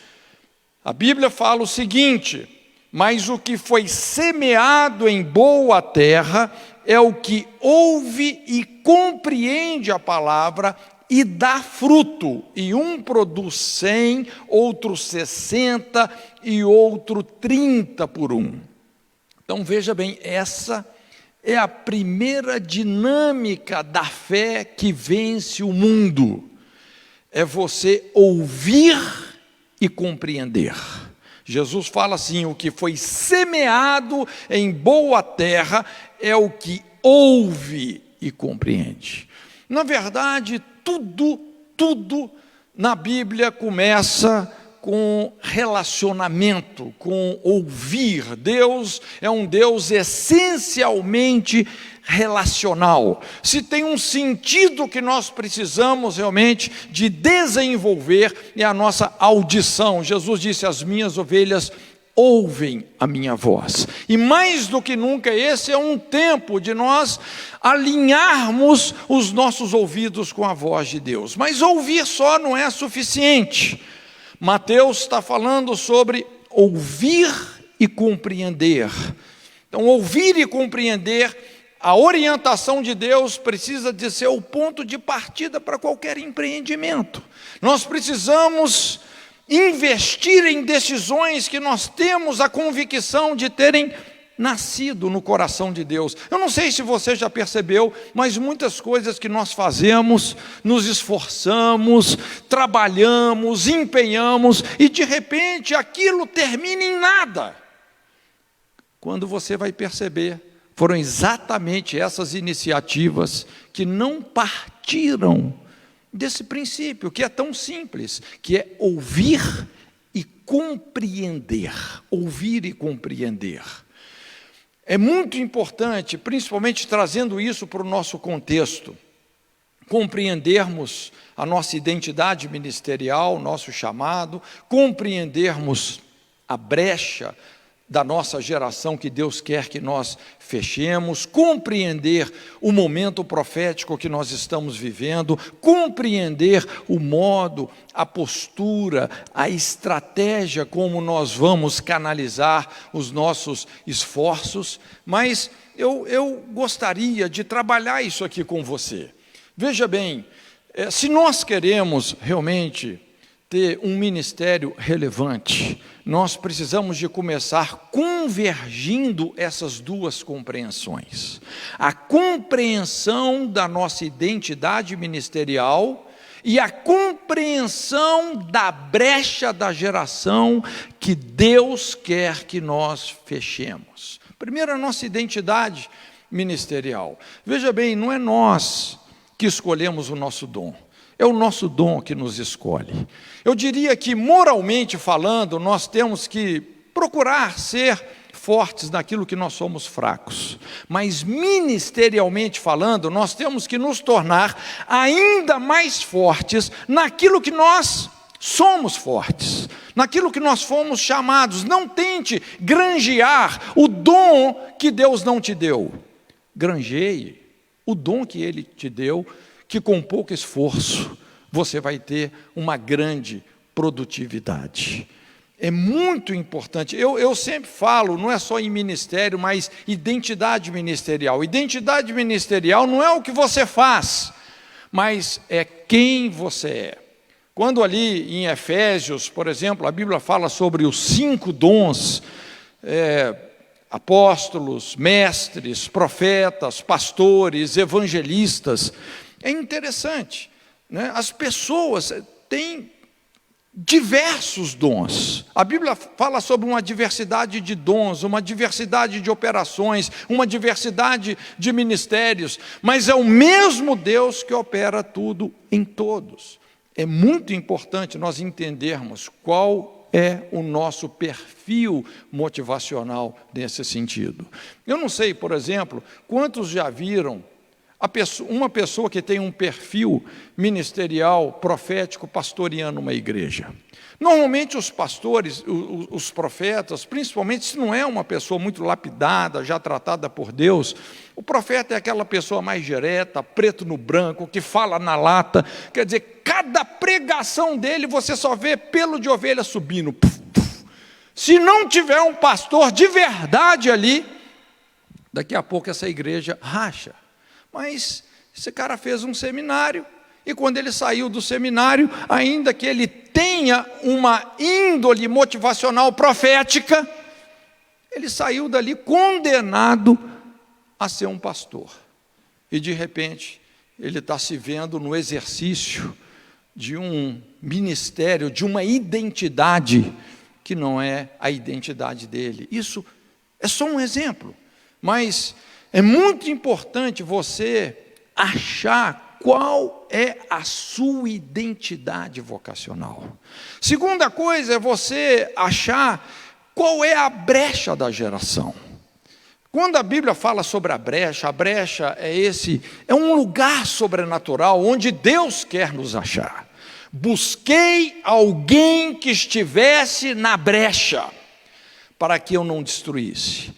a Bíblia fala o seguinte: mas o que foi semeado em boa terra é o que ouve e compreende a palavra e dá fruto, e um produz 100, outro 60 e outro 30 por um. Então veja bem, essa é a primeira dinâmica da fé que vence o mundo. É você ouvir e compreender. Jesus fala assim: o que foi semeado em boa terra é o que ouve e compreende. Na verdade, tudo na Bíblia começa com relacionamento, com ouvir. Deus é um Deus essencialmente relacional. Se tem um sentido que nós precisamos realmente de desenvolver, é a nossa audição. Jesus disse: as minhas ovelhas ouvem a minha voz. E mais do que nunca, esse é um tempo de nós alinharmos os nossos ouvidos com a voz de Deus. Mas ouvir só não é suficiente. Mateus está falando sobre ouvir e compreender. Então, ouvir e compreender, a orientação de Deus precisa de ser o ponto de partida para qualquer empreendimento. Nós precisamos investir em decisões que nós temos a convicção de terem nascido no coração de Deus. Eu não sei se você já percebeu, mas muitas coisas que nós fazemos, nos esforçamos, trabalhamos, empenhamos, e de repente aquilo termina em nada. Quando você vai perceber, foram exatamente essas iniciativas que não partiram desse princípio, que é tão simples, que é ouvir e compreender. Ouvir e compreender. É muito importante, principalmente trazendo isso para o nosso contexto, compreendermos a nossa identidade ministerial, nosso chamado, compreendermos a brecha da nossa geração que Deus quer que nós fechemos, compreender o momento profético que nós estamos vivendo, compreender o modo, a postura, a estratégia como nós vamos canalizar os nossos esforços. Mas eu gostaria de trabalhar isso aqui com você. Veja bem, se nós queremos realmente ter um ministério relevante, nós precisamos de começar convergindo essas duas compreensões. A compreensão da nossa identidade ministerial e a compreensão da brecha da geração que Deus quer que nós fechemos. Primeiro, a nossa identidade ministerial. Veja bem, não é nós que escolhemos o nosso dom. É o nosso dom que nos escolhe. Eu diria que, moralmente falando, nós temos que procurar ser fortes naquilo que nós somos fracos. Mas, ministerialmente falando, nós temos que nos tornar ainda mais fortes naquilo que nós somos fortes, naquilo que nós fomos chamados. Não tente granjear o dom que Deus não te deu. Granjeie o dom que Ele te deu, que com pouco esforço você vai ter uma grande produtividade. É muito importante. Eu sempre falo, não é só em ministério, mas identidade ministerial. Identidade ministerial não é o que você faz, mas é quem você é. Quando ali em Efésios, por exemplo, a Bíblia fala sobre os 5 dons, apóstolos, mestres, profetas, pastores, evangelistas, é interessante, né? As pessoas têm diversos dons. A Bíblia fala sobre uma diversidade de dons, uma diversidade de operações, uma diversidade de ministérios, mas é o mesmo Deus que opera tudo em todos. É muito importante nós entendermos qual é o nosso perfil motivacional nesse sentido. Eu não sei, por exemplo, quantos já viram uma pessoa que tem um perfil ministerial, profético, pastoreando uma igreja. Normalmente os pastores, os profetas, principalmente se não é uma pessoa muito lapidada, já tratada por Deus, o profeta é aquela pessoa mais direta, preto no branco, que fala na lata, quer dizer, cada pregação dele você só vê pelo de ovelha subindo. Puf, puf. Se não tiver um pastor de verdade ali, daqui a pouco essa igreja racha. Mas esse cara fez um seminário, e quando ele saiu do seminário, ainda que ele tenha uma índole motivacional profética, ele saiu dali condenado a ser um pastor. E de repente, ele está se vendo no exercício de um ministério, de uma identidade que não é a identidade dele. Isso é só um exemplo, mas é muito importante você achar qual é a sua identidade vocacional. Segunda coisa é você achar qual é a brecha da geração. Quando a Bíblia fala sobre a brecha é um lugar sobrenatural onde Deus quer nos achar. Busquei alguém que estivesse na brecha, para que eu não destruísse.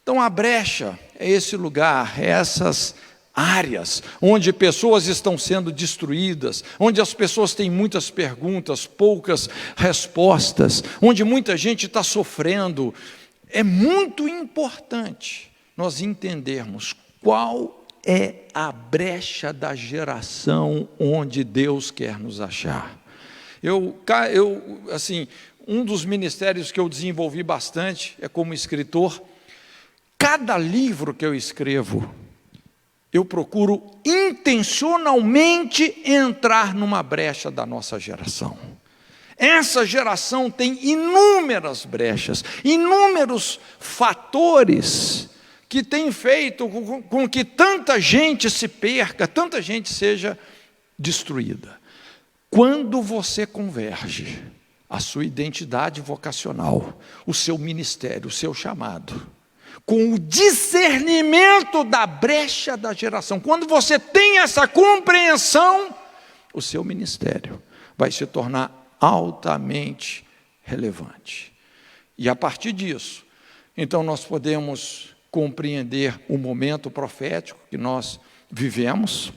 Então a brecha é esse lugar, é essas áreas onde pessoas estão sendo destruídas, onde as pessoas têm muitas perguntas, poucas respostas, onde muita gente está sofrendo. É muito importante nós entendermos qual é a brecha da geração onde Deus quer nos achar. Um dos ministérios que eu desenvolvi bastante é como escritor. Cada livro que eu escrevo, eu procuro intencionalmente entrar numa brecha da nossa geração. Essa geração tem inúmeras brechas, inúmeros fatores que têm feito com que tanta gente se perca, tanta gente seja destruída. Quando você converge a sua identidade vocacional, o seu ministério, o seu chamado, com o discernimento da brecha da geração, quando você tem essa compreensão, o seu ministério vai se tornar altamente relevante. E a partir disso, então nós podemos compreender o momento profético que nós vivemos.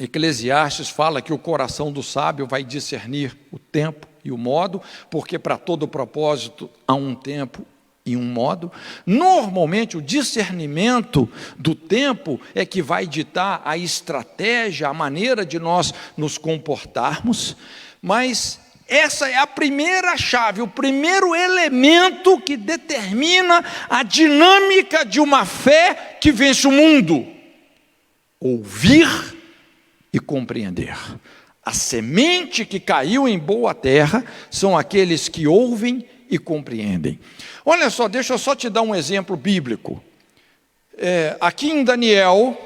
Eclesiastes fala que o coração do sábio vai discernir o tempo e o modo, porque para todo propósito há um tempo e um modo. Normalmente o discernimento do tempo é que vai ditar a estratégia, a maneira de nós nos comportarmos, mas essa é a primeira chave, o primeiro elemento que determina a dinâmica de uma fé que vence o mundo: ouvir e compreender. A semente que caiu em boa terra são aqueles que ouvem e compreendem. Olha só, deixa eu só te dar um exemplo bíblico. Aqui em Daniel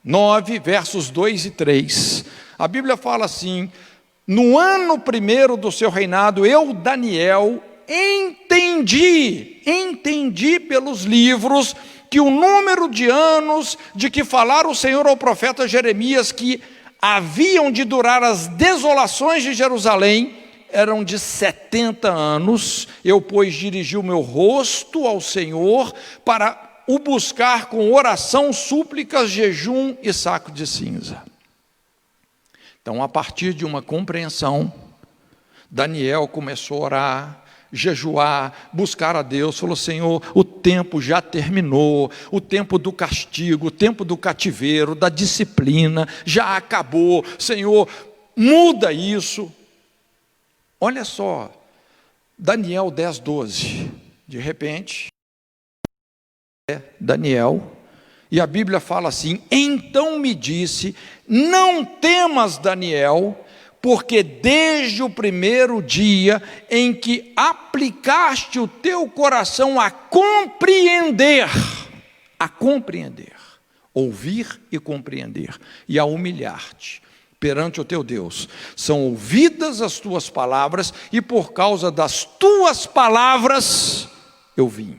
9, versos 2 e 3, a Bíblia fala assim: no ano primeiro do seu reinado, eu, Daniel, entendi pelos livros que o número de anos de que falara o Senhor ao profeta Jeremias, que haviam de durar as desolações de Jerusalém, eram de 70 anos. Eu, pois, dirigi o meu rosto ao Senhor para o buscar com oração, súplicas, jejum e saco de cinza. Então, a partir de uma compreensão, Daniel começou a orar, jejuar, buscar a Deus, falou: Senhor, o tempo já terminou, o tempo do castigo, o tempo do cativeiro, da disciplina, já acabou. Senhor, muda isso. Olha só, Daniel 10:12. De repente, Daniel, e a Bíblia fala assim: então me disse, não temas, Daniel, porque desde o primeiro dia em que aplicaste o teu coração a compreender, ouvir e compreender, e a humilhar-te perante o teu Deus, são ouvidas as tuas palavras, e por causa das tuas palavras eu vim.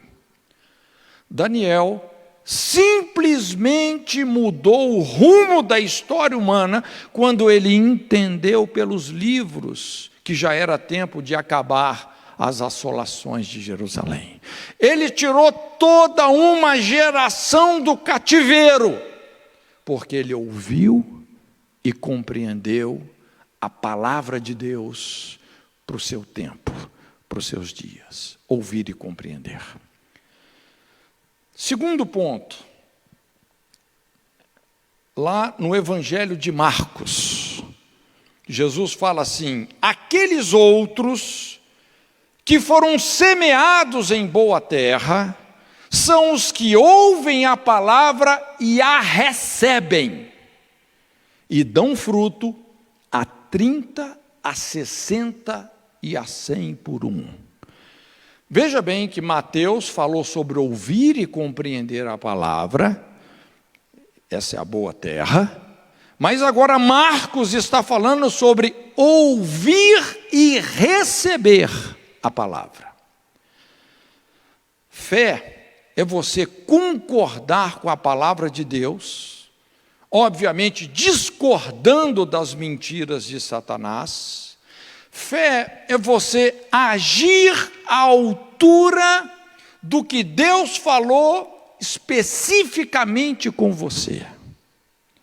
Daniel simplesmente mudou o rumo da história humana quando ele entendeu pelos livros que já era tempo de acabar as assolações de Jerusalém. Ele tirou toda uma geração do cativeiro, porque ele ouviu e compreendeu a palavra de Deus para o seu tempo, para os seus dias. Ouvir e compreender. Segundo ponto, lá no Evangelho de Marcos, Jesus fala assim: aqueles outros que foram semeados em boa terra são os que ouvem a palavra e a recebem, e dão fruto a 30, a 60 e a 100 por um. Veja bem que Mateus falou sobre ouvir e compreender a palavra, essa é a boa terra, mas agora Marcos está falando sobre ouvir e receber a palavra. Fé é você concordar com a palavra de Deus, obviamente discordando das mentiras de Satanás. Fé é você agir à altura do que Deus falou especificamente com você.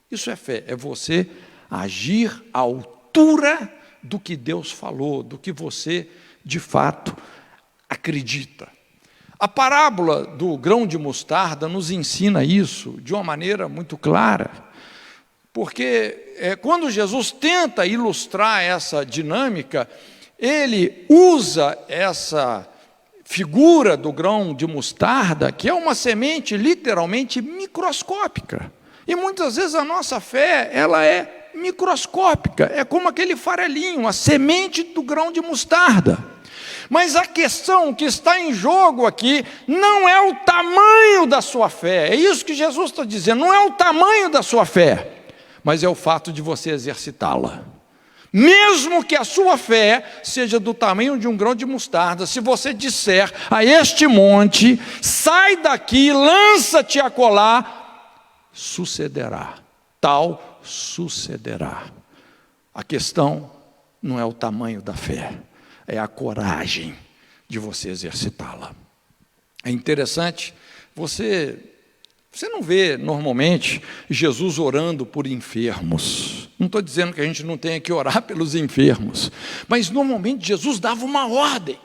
Isso é fé, é você agir à altura do que Deus falou, do que você de fato acredita. A parábola do grão de mostarda nos ensina isso de uma maneira muito clara. Porque quando Jesus tenta ilustrar essa dinâmica, ele usa essa figura do grão de mostarda, que é uma semente literalmente microscópica. E muitas vezes a nossa fé, ela é microscópica, é como aquele farelinho, a semente do grão de mostarda. Mas a questão que está em jogo aqui não é o tamanho da sua fé, é isso que Jesus está dizendo, não é o tamanho da sua fé, mas é o fato de você exercitá-la. Mesmo que a sua fé seja do tamanho de um grão de mostarda, se você disser a este monte, sai daqui, lança-te acolá, sucederá, tal sucederá. A questão não é o tamanho da fé, é a coragem de você exercitá-la. É interessante, você não vê normalmente Jesus orando por enfermos. Não estou dizendo que a gente não tenha que orar pelos enfermos, mas normalmente Jesus dava uma ordem.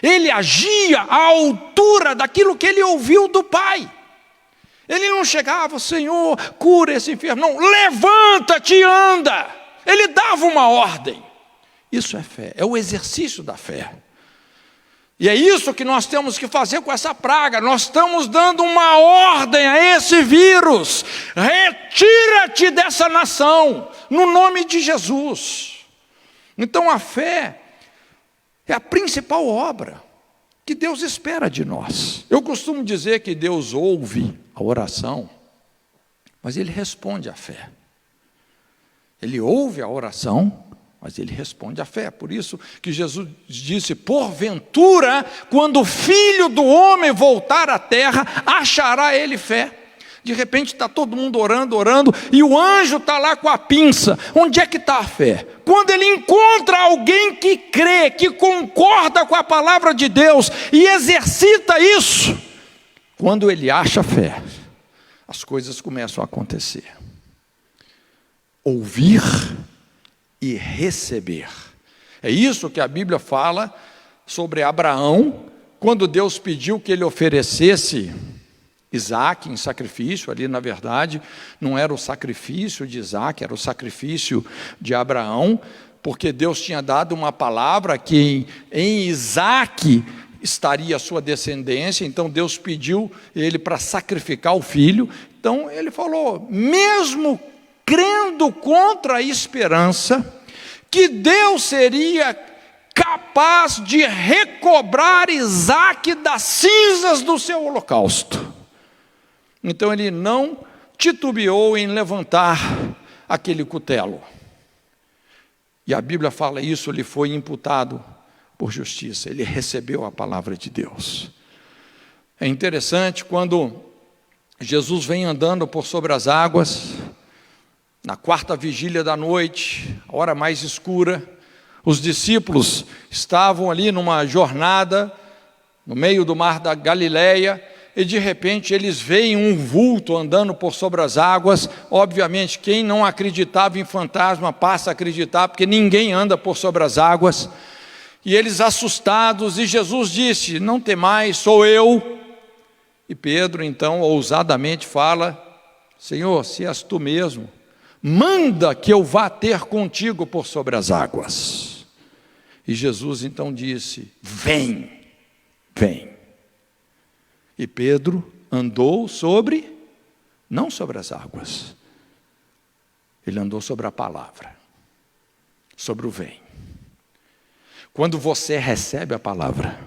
Ele agia à altura daquilo que ele ouviu do Pai. Ele não chegava, Senhor, cura esse enfermo. Não, levanta-te e anda. Ele dava uma ordem. Isso é fé, é o exercício da fé. E é isso que nós temos que fazer com essa praga. Nós estamos dando uma ordem a esse vírus: retira-te dessa nação, no nome de Jesus. Então a fé é a principal obra que Deus espera de nós. Eu costumo dizer que Deus ouve a oração, mas Ele responde à fé. Ele ouve a oração, mas Ele responde à fé. Por isso que Jesus disse: porventura, quando o Filho do Homem voltar à terra, achará Ele fé? De repente está todo mundo orando, e o anjo está lá com a pinça. Onde é que está a fé? Quando ele encontra alguém que crê, que concorda com a palavra de Deus e exercita isso, quando ele acha fé, as coisas começam a acontecer. Ouvir e receber. É isso que a Bíblia fala sobre Abraão, quando Deus pediu que ele oferecesse Isaac em sacrifício. Ali na verdade não era o sacrifício de Isaac, era o sacrifício de Abraão, porque Deus tinha dado uma palavra que em Isaque estaria a sua descendência, então Deus pediu ele para sacrificar o filho. Então ele falou, mesmo crendo contra a esperança, que Deus seria capaz de recobrar Isaque das cinzas do seu holocausto. Então ele não titubeou em levantar aquele cutelo. E a Bíblia fala isso, lhe foi imputado por justiça, ele recebeu a palavra de Deus. É interessante quando Jesus vem andando por sobre as águas, na quarta vigília da noite, a hora mais escura, os discípulos estavam ali numa jornada, no meio do mar da Galileia, e de repente eles veem um vulto andando por sobre as águas. Obviamente quem não acreditava em fantasma passa a acreditar, porque ninguém anda por sobre as águas. E eles assustados, e Jesus disse, não temais, sou eu. E Pedro então ousadamente fala, Senhor, se és tu mesmo, manda que eu vá ter contigo por sobre as águas. E Jesus então disse, vem, vem. E Pedro andou não sobre as águas, ele andou sobre a palavra, sobre o vem. Quando você recebe a palavra,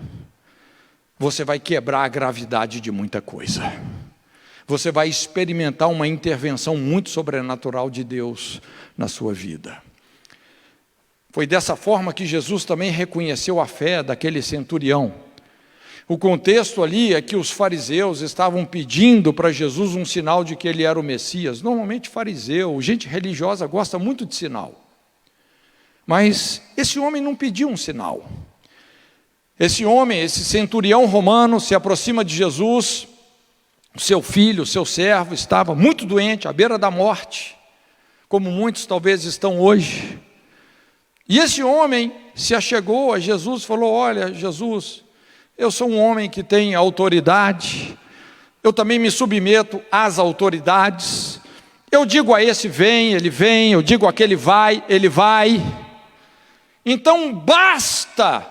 você vai quebrar a gravidade de muita coisa. Você vai experimentar uma intervenção muito sobrenatural de Deus na sua vida. Foi dessa forma que Jesus também reconheceu a fé daquele centurião. O contexto ali é que os fariseus estavam pedindo para Jesus um sinal de que ele era o Messias. Normalmente fariseu, gente religiosa gosta muito de sinal. Mas esse homem não pediu um sinal. Esse homem, esse centurião romano, se aproxima de Jesus. O seu filho, o seu servo, estava muito doente, à beira da morte, como muitos talvez estão hoje. E esse homem se achegou a Jesus e falou, olha, Jesus, eu sou um homem que tem autoridade, eu também me submeto às autoridades. Eu digo a esse vem, ele vem, eu digo àquele vai, ele vai. Então basta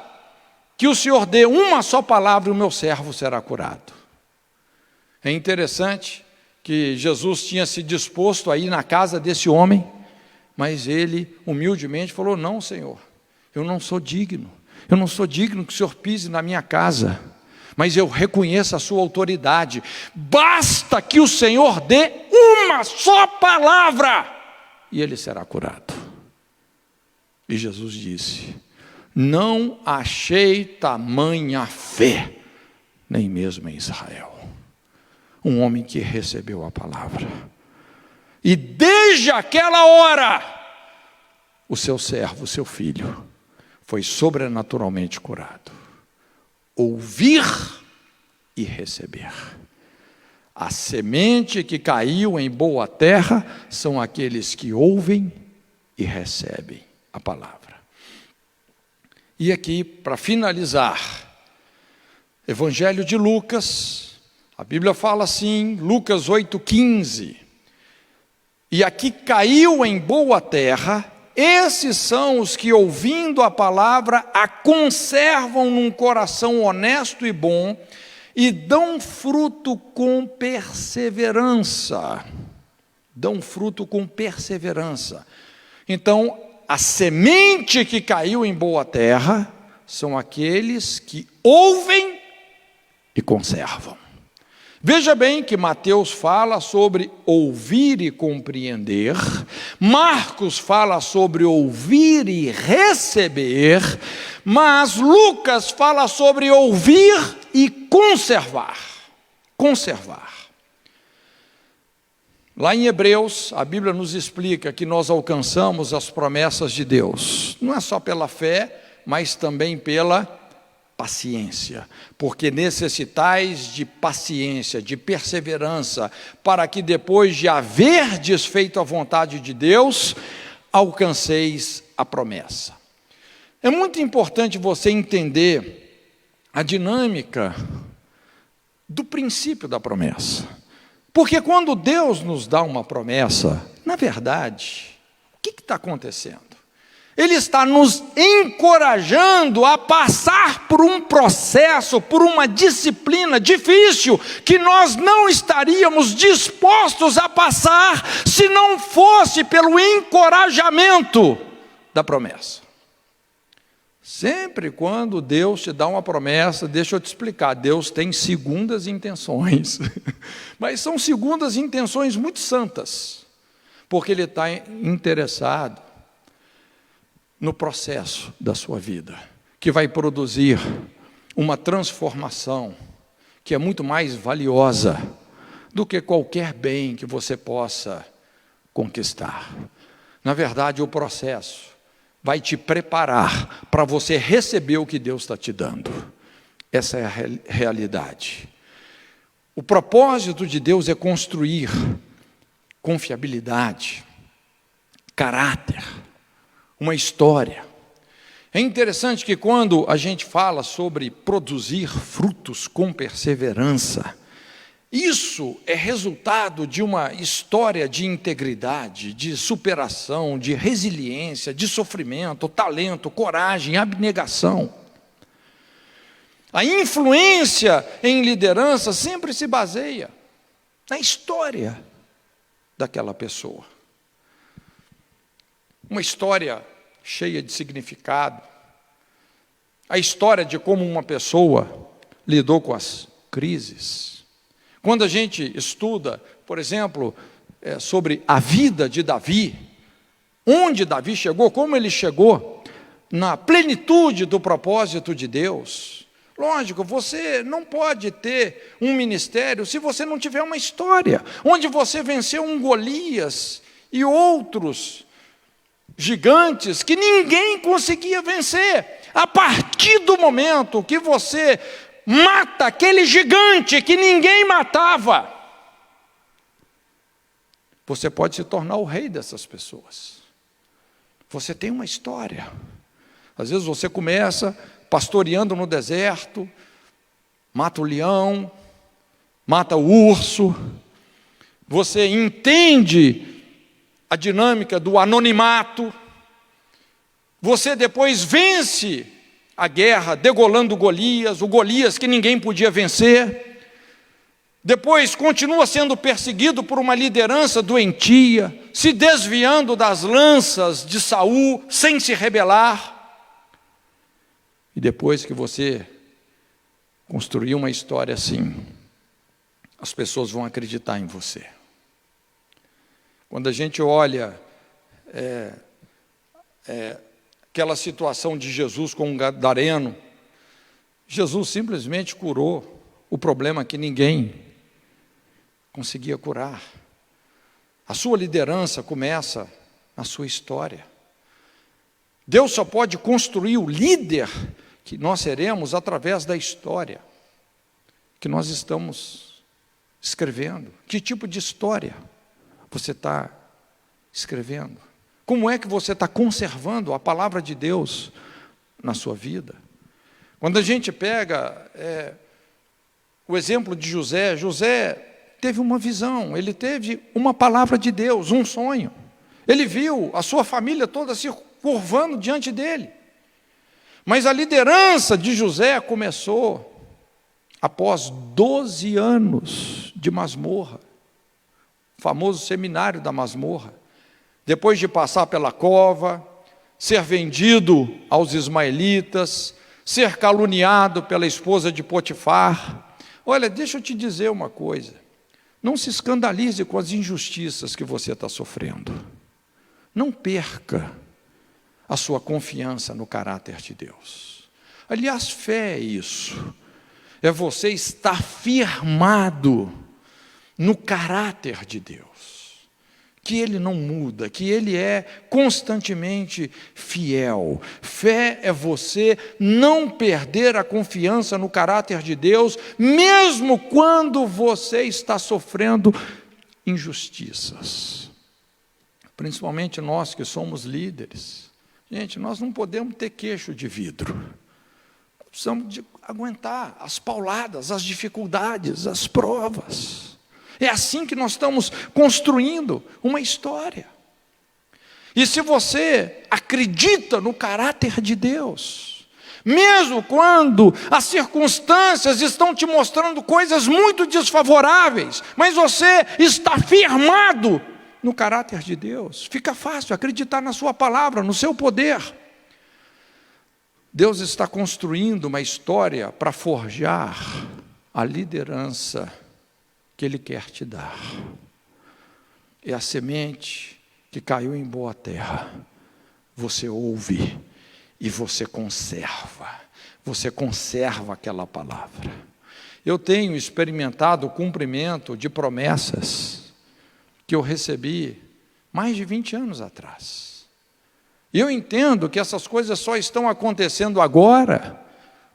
que o Senhor dê uma só palavra e o meu servo será curado. É interessante que Jesus tinha se disposto a ir na casa desse homem, mas ele humildemente falou, não, Senhor, eu não sou digno que o Senhor pise na minha casa, mas eu reconheço a sua autoridade, basta que o Senhor dê uma só palavra, e ele será curado. E Jesus disse, não achei tamanha fé, nem mesmo em Israel. Um homem que recebeu a palavra, e desde aquela hora, o seu servo, o seu filho, foi sobrenaturalmente curado. Ouvir e receber. A semente que caiu em boa terra são aqueles que ouvem e recebem a palavra. E aqui, para finalizar, Evangelho de Lucas, a Bíblia fala assim, Lucas 8,15, e aqui caiu em boa terra, esses são os que, ouvindo a palavra, a conservam num coração honesto e bom, e dão fruto com perseverança. Dão fruto com perseverança. Então, a semente que caiu em boa terra, são aqueles que ouvem e conservam. Veja bem que Mateus fala sobre ouvir e compreender, Marcos fala sobre ouvir e receber, mas Lucas fala sobre ouvir e conservar. Conservar. Lá em Hebreus, a Bíblia nos explica que nós alcançamos as promessas de Deus, não é só pela fé, mas também pela paciência, porque necessitais de paciência, de perseverança, para que depois de haver desfeito a vontade de Deus, alcanceis a promessa. É muito importante você entender a dinâmica do princípio da promessa, porque quando Deus nos dá uma promessa, na verdade, o que está acontecendo? Ele está nos encorajando a passar por um processo, por uma disciplina difícil, que nós não estaríamos dispostos a passar, se não fosse pelo encorajamento da promessa. Sempre quando Deus te dá uma promessa, deixa eu te explicar, Deus tem segundas intenções, mas são segundas intenções muito santas, porque Ele está interessado no processo da sua vida, que vai produzir uma transformação que é muito mais valiosa do que qualquer bem que você possa conquistar. Na verdade, o processo vai te preparar para você receber o que Deus está te dando. Essa é a realidade. O propósito de Deus é construir confiabilidade, caráter, uma história. É interessante que quando a gente fala sobre produzir frutos com perseverança, isso é resultado de uma história de integridade, de superação, de resiliência, de sofrimento, talento, coragem, abnegação. A influência em liderança sempre se baseia na história daquela pessoa. Uma história cheia de significado. A história de como uma pessoa lidou com as crises. Quando a gente estuda, por exemplo, sobre a vida de Davi, onde Davi chegou, como ele chegou na plenitude do propósito de Deus. Lógico, você não pode ter um ministério se você não tiver uma história, onde você venceu um Golias e outros gigantes que ninguém conseguia vencer. A partir do momento que você mata aquele gigante que ninguém matava, você pode se tornar o rei dessas pessoas. Você tem uma história. Às vezes você começa pastoreando no deserto, mata o leão, mata o urso, você entende a dinâmica do anonimato, você depois vence a guerra degolando Golias, o Golias que ninguém podia vencer, depois continua sendo perseguido por uma liderança doentia, se desviando das lanças de Saul, sem se rebelar, e depois que você construir uma história assim, as pessoas vão acreditar em você. Quando a gente olha aquela situação de Jesus com um gadareno, Jesus simplesmente curou o problema que ninguém conseguia curar. A sua liderança começa na sua história. Deus só pode construir o líder que nós seremos através da história que nós estamos escrevendo. Que tipo de história você está escrevendo? Como é que você está conservando a palavra de Deus na sua vida? Quando a gente pega o exemplo de José, José teve uma visão, ele teve uma palavra de Deus, um sonho. Ele viu a sua família toda se curvando diante dele. Mas a liderança de José começou após 12 anos de masmorra, o famoso seminário da masmorra. Depois de passar pela cova, ser vendido aos ismaelitas, ser caluniado pela esposa de Potifar. Olha, deixa eu te dizer uma coisa, não se escandalize com as injustiças que você está sofrendo. Não perca a sua confiança no caráter de Deus. Aliás, fé é isso, é você estar firmado no caráter de Deus, que Ele não muda, que Ele é constantemente fiel. Fé é você não perder a confiança no caráter de Deus, mesmo quando você está sofrendo injustiças. Principalmente nós que somos líderes. Gente, nós não podemos ter queixo de vidro. Nós precisamos de aguentar as pauladas, as dificuldades, as provas. É assim que nós estamos construindo uma história. E se você acredita no caráter de Deus, mesmo quando as circunstâncias estão te mostrando coisas muito desfavoráveis, mas você está firmado no caráter de Deus, fica fácil acreditar na sua palavra, no seu poder. Deus está construindo uma história para forjar a liderança que Ele quer te dar. É a semente que caiu em boa terra. Você ouve e você conserva aquela palavra. Eu tenho experimentado o cumprimento de promessas que eu recebi mais de 20 anos atrás. E eu entendo que essas coisas só estão acontecendo agora,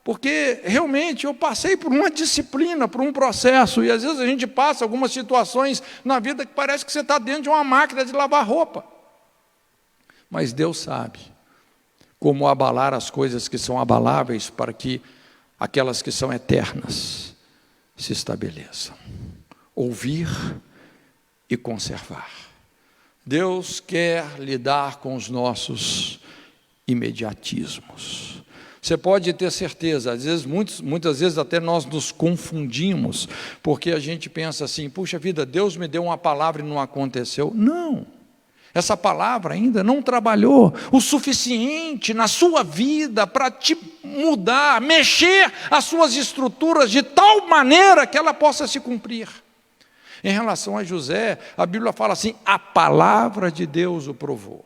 porque realmente eu passei por uma disciplina, por um processo, e às vezes a gente passa algumas situações na vida que parece que você está dentro de uma máquina de lavar roupa. Mas Deus sabe como abalar as coisas que são abaláveis para que aquelas que são eternas se estabeleçam. Ouvir e conservar. Deus quer lidar com os nossos imediatismos. Você pode ter certeza, às vezes, muitas vezes até nós nos confundimos, porque a gente pensa assim, puxa vida, Deus me deu uma palavra e não aconteceu. Não, essa palavra ainda não trabalhou o suficiente na sua vida para te mudar, mexer as suas estruturas de tal maneira que ela possa se cumprir. Em relação a José, a Bíblia fala assim, a palavra de Deus o provou.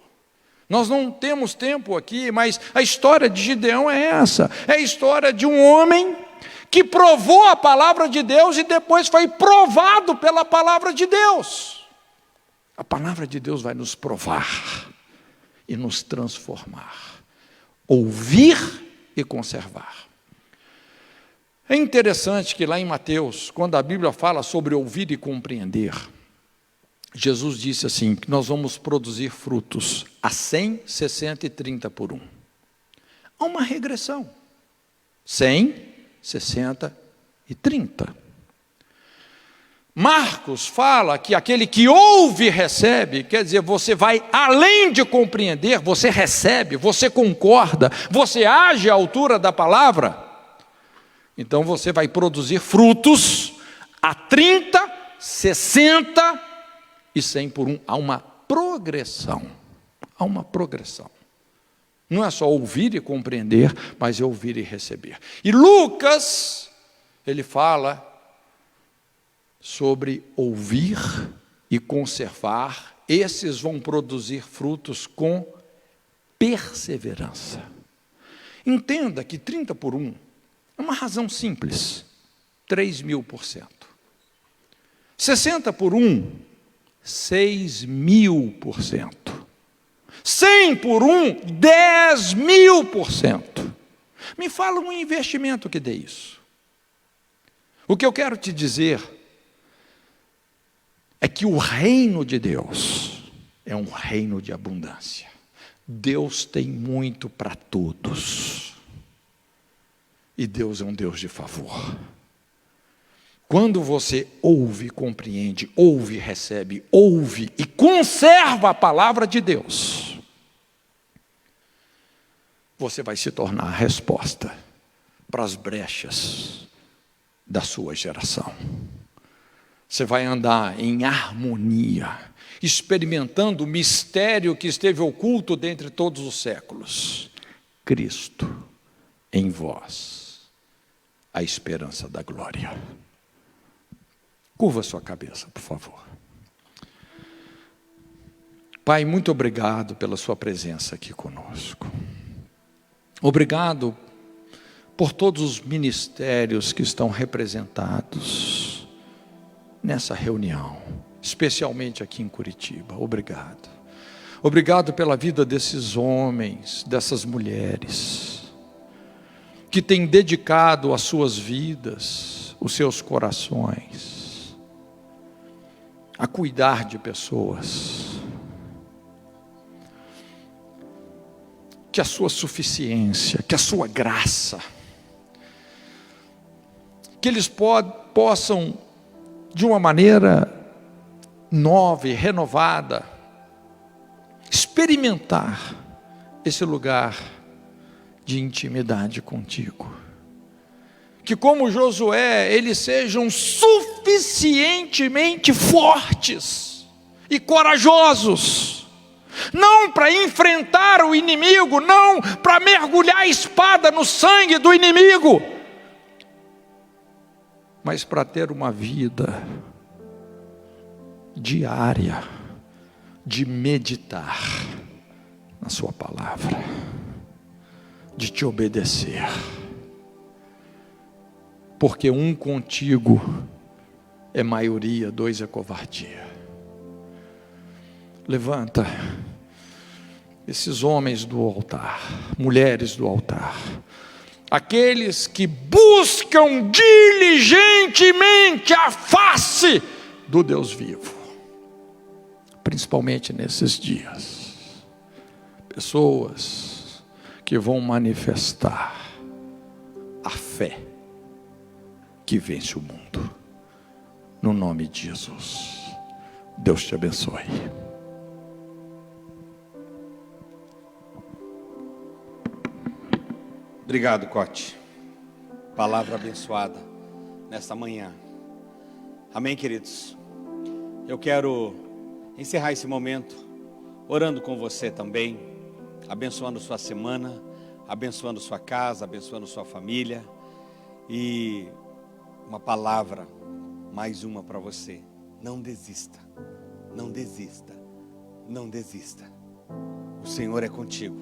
Nós não temos tempo aqui, mas a história de Gideão é essa. É a história de um homem que provou a palavra de Deus e depois foi provado pela palavra de Deus. A palavra de Deus vai nos provar e nos transformar. Ouvir e conservar. É interessante que lá em Mateus, quando a Bíblia fala sobre ouvir e compreender, Jesus disse assim, que nós vamos produzir frutos a 100, 60 e 30 por 1. Há uma regressão. 100, 60 e 30. Marcos fala que aquele que ouve e recebe, quer dizer, você vai além de compreender, você recebe, você concorda, você age à altura da palavra. Então você vai produzir frutos a 30, 60 e 100 por 1. Há uma progressão. Há uma progressão. Não é só ouvir e compreender, mas é ouvir e receber. E Lucas, ele fala sobre ouvir e conservar. Esses vão produzir frutos com perseverança. Entenda que 30 por 1 é uma razão simples, 3.000%. 60 por 1, 6.000%. 100 por 1, 10.000%. Me fala um investimento que dê isso. O que eu quero te dizer é que o reino de Deus é um reino de abundância. Deus tem muito para todos. E Deus é um Deus de favor. Quando você ouve, compreende, ouve, recebe, ouve e conserva a palavra de Deus, você vai se tornar a resposta para as brechas da sua geração. Você vai andar em harmonia, experimentando o mistério que esteve oculto dentre todos os séculos. Cristo em vós, a esperança da glória. Curva sua cabeça, por favor. Pai, muito obrigado pela sua presença aqui conosco. Obrigado por todos os ministérios que estão representados nessa reunião, especialmente aqui em Curitiba. Obrigado. Obrigado pela vida desses homens, dessas mulheres, que têm dedicado as suas vidas, os seus corações, a cuidar de pessoas. Que a sua suficiência, que a sua graça, que eles possam, de uma maneira nova e renovada, experimentar esse lugar de intimidade contigo. Que como Josué, eles sejam suficientemente fortes e corajosos, não para enfrentar o inimigo, não para mergulhar a espada no sangue do inimigo, mas para ter uma vida diária de meditar na sua palavra, de te obedecer, porque um contigo é maioria, dois é covardia. Levanta esses homens do altar, mulheres do altar, aqueles que buscam diligentemente a face do Deus vivo, principalmente nesses dias, pessoas que vão manifestar a fé que vence o mundo, no nome de Jesus. Deus te abençoe. Obrigado, Cote. Palavra abençoada nesta manhã. Amém, queridos? Eu quero encerrar esse momento orando com você também, abençoando sua semana, abençoando sua casa, abençoando sua família. E uma palavra, mais uma para você: não desista, não desista, não desista. O Senhor é contigo,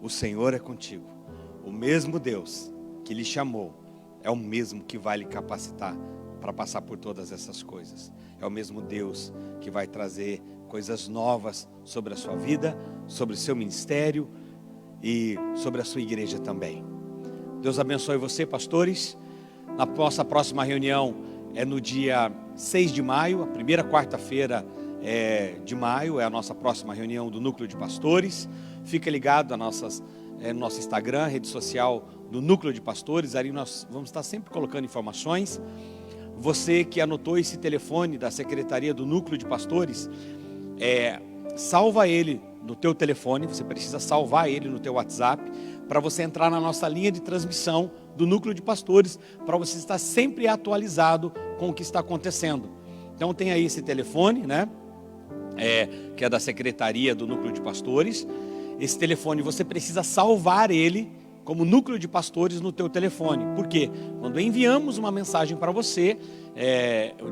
o Senhor é contigo. O mesmo Deus que lhe chamou é o mesmo que vai lhe capacitar para passar por todas essas coisas. É o mesmo Deus que vai trazer coisas novas sobre a sua vida, sobre o seu ministério e sobre a sua igreja também. Deus abençoe você, pastores. Na nossa próxima reunião é no dia 6 de maio, a primeira quarta-feira de maio é a nossa próxima reunião do Núcleo de Pastores. Fica ligado no nosso Instagram, rede social do Núcleo de Pastores. Ali nós vamos estar sempre colocando informações. Você que anotou esse telefone da Secretaria do Núcleo de Pastores, salva ele no teu telefone. Você precisa salvar ele no teu WhatsApp, para você entrar na nossa linha de transmissão do Núcleo de Pastores, para você estar sempre atualizado com o que está acontecendo. Então tem aí esse telefone, né? Que é da Secretaria do Núcleo de Pastores. Esse telefone você precisa salvar ele como Núcleo de Pastores no teu telefone. Por quê? Quando enviamos uma mensagem para você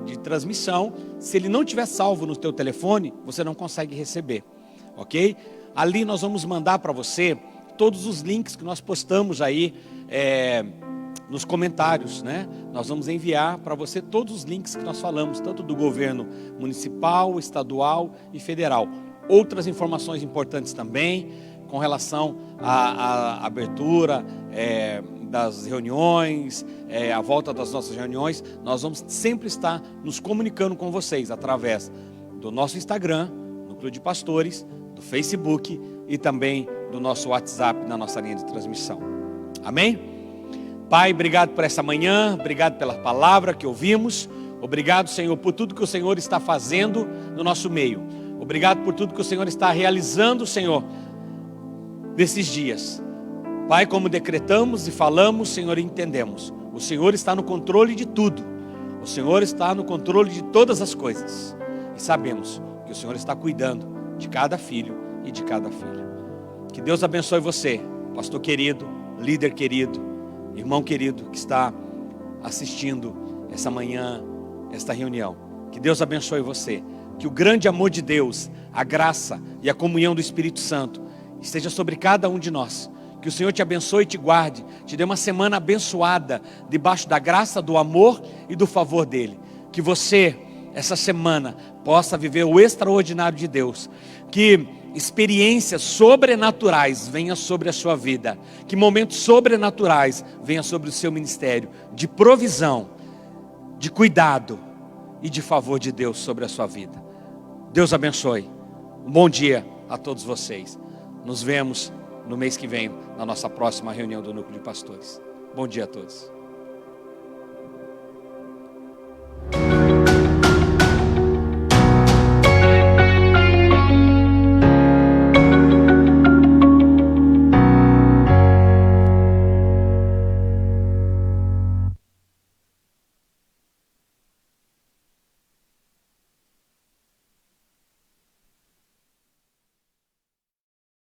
de transmissão, se ele não tiver salvo no teu telefone, você não consegue receber, ok? Ali nós vamos mandar para você todos os links que nós postamos aí nos comentários, né? Nós vamos enviar para você todos os links que nós falamos, tanto do governo municipal, estadual e federal. Outras informações importantes também, com relação à abertura das reuniões, a volta das nossas reuniões. Nós vamos sempre estar nos comunicando com vocês através do nosso Instagram, Núcleo de Pastores, do Facebook e também do nosso WhatsApp na nossa linha de transmissão. Amém? Pai, obrigado por essa manhã, obrigado pela palavra que ouvimos. Obrigado, Senhor, por tudo que o Senhor está fazendo no nosso meio. Obrigado por tudo que o Senhor está realizando, Senhor, nesses dias. Pai, como decretamos e falamos, Senhor, entendemos. O Senhor está no controle de tudo. O Senhor está no controle de todas as coisas. E sabemos que o Senhor está cuidando de cada filho e de cada filha. Que Deus abençoe você, pastor querido, líder querido, irmão querido que está assistindo essa manhã, esta reunião. Que Deus abençoe você. Que o grande amor de Deus, a graça e a comunhão do Espírito Santo esteja sobre cada um de nós. Que o Senhor te abençoe e te guarde, te dê uma semana abençoada, debaixo da graça, do amor e do favor dEle. Que você, essa semana, possa viver o extraordinário de Deus. Que experiências sobrenaturais venham sobre a sua vida. Que momentos sobrenaturais venham sobre o seu ministério, de provisão, de cuidado e de favor de Deus sobre a sua vida. Deus abençoe. Um bom dia a todos vocês. Nos vemos no mês que vem, na nossa próxima reunião do Núcleo de Pastores. Bom dia a todos.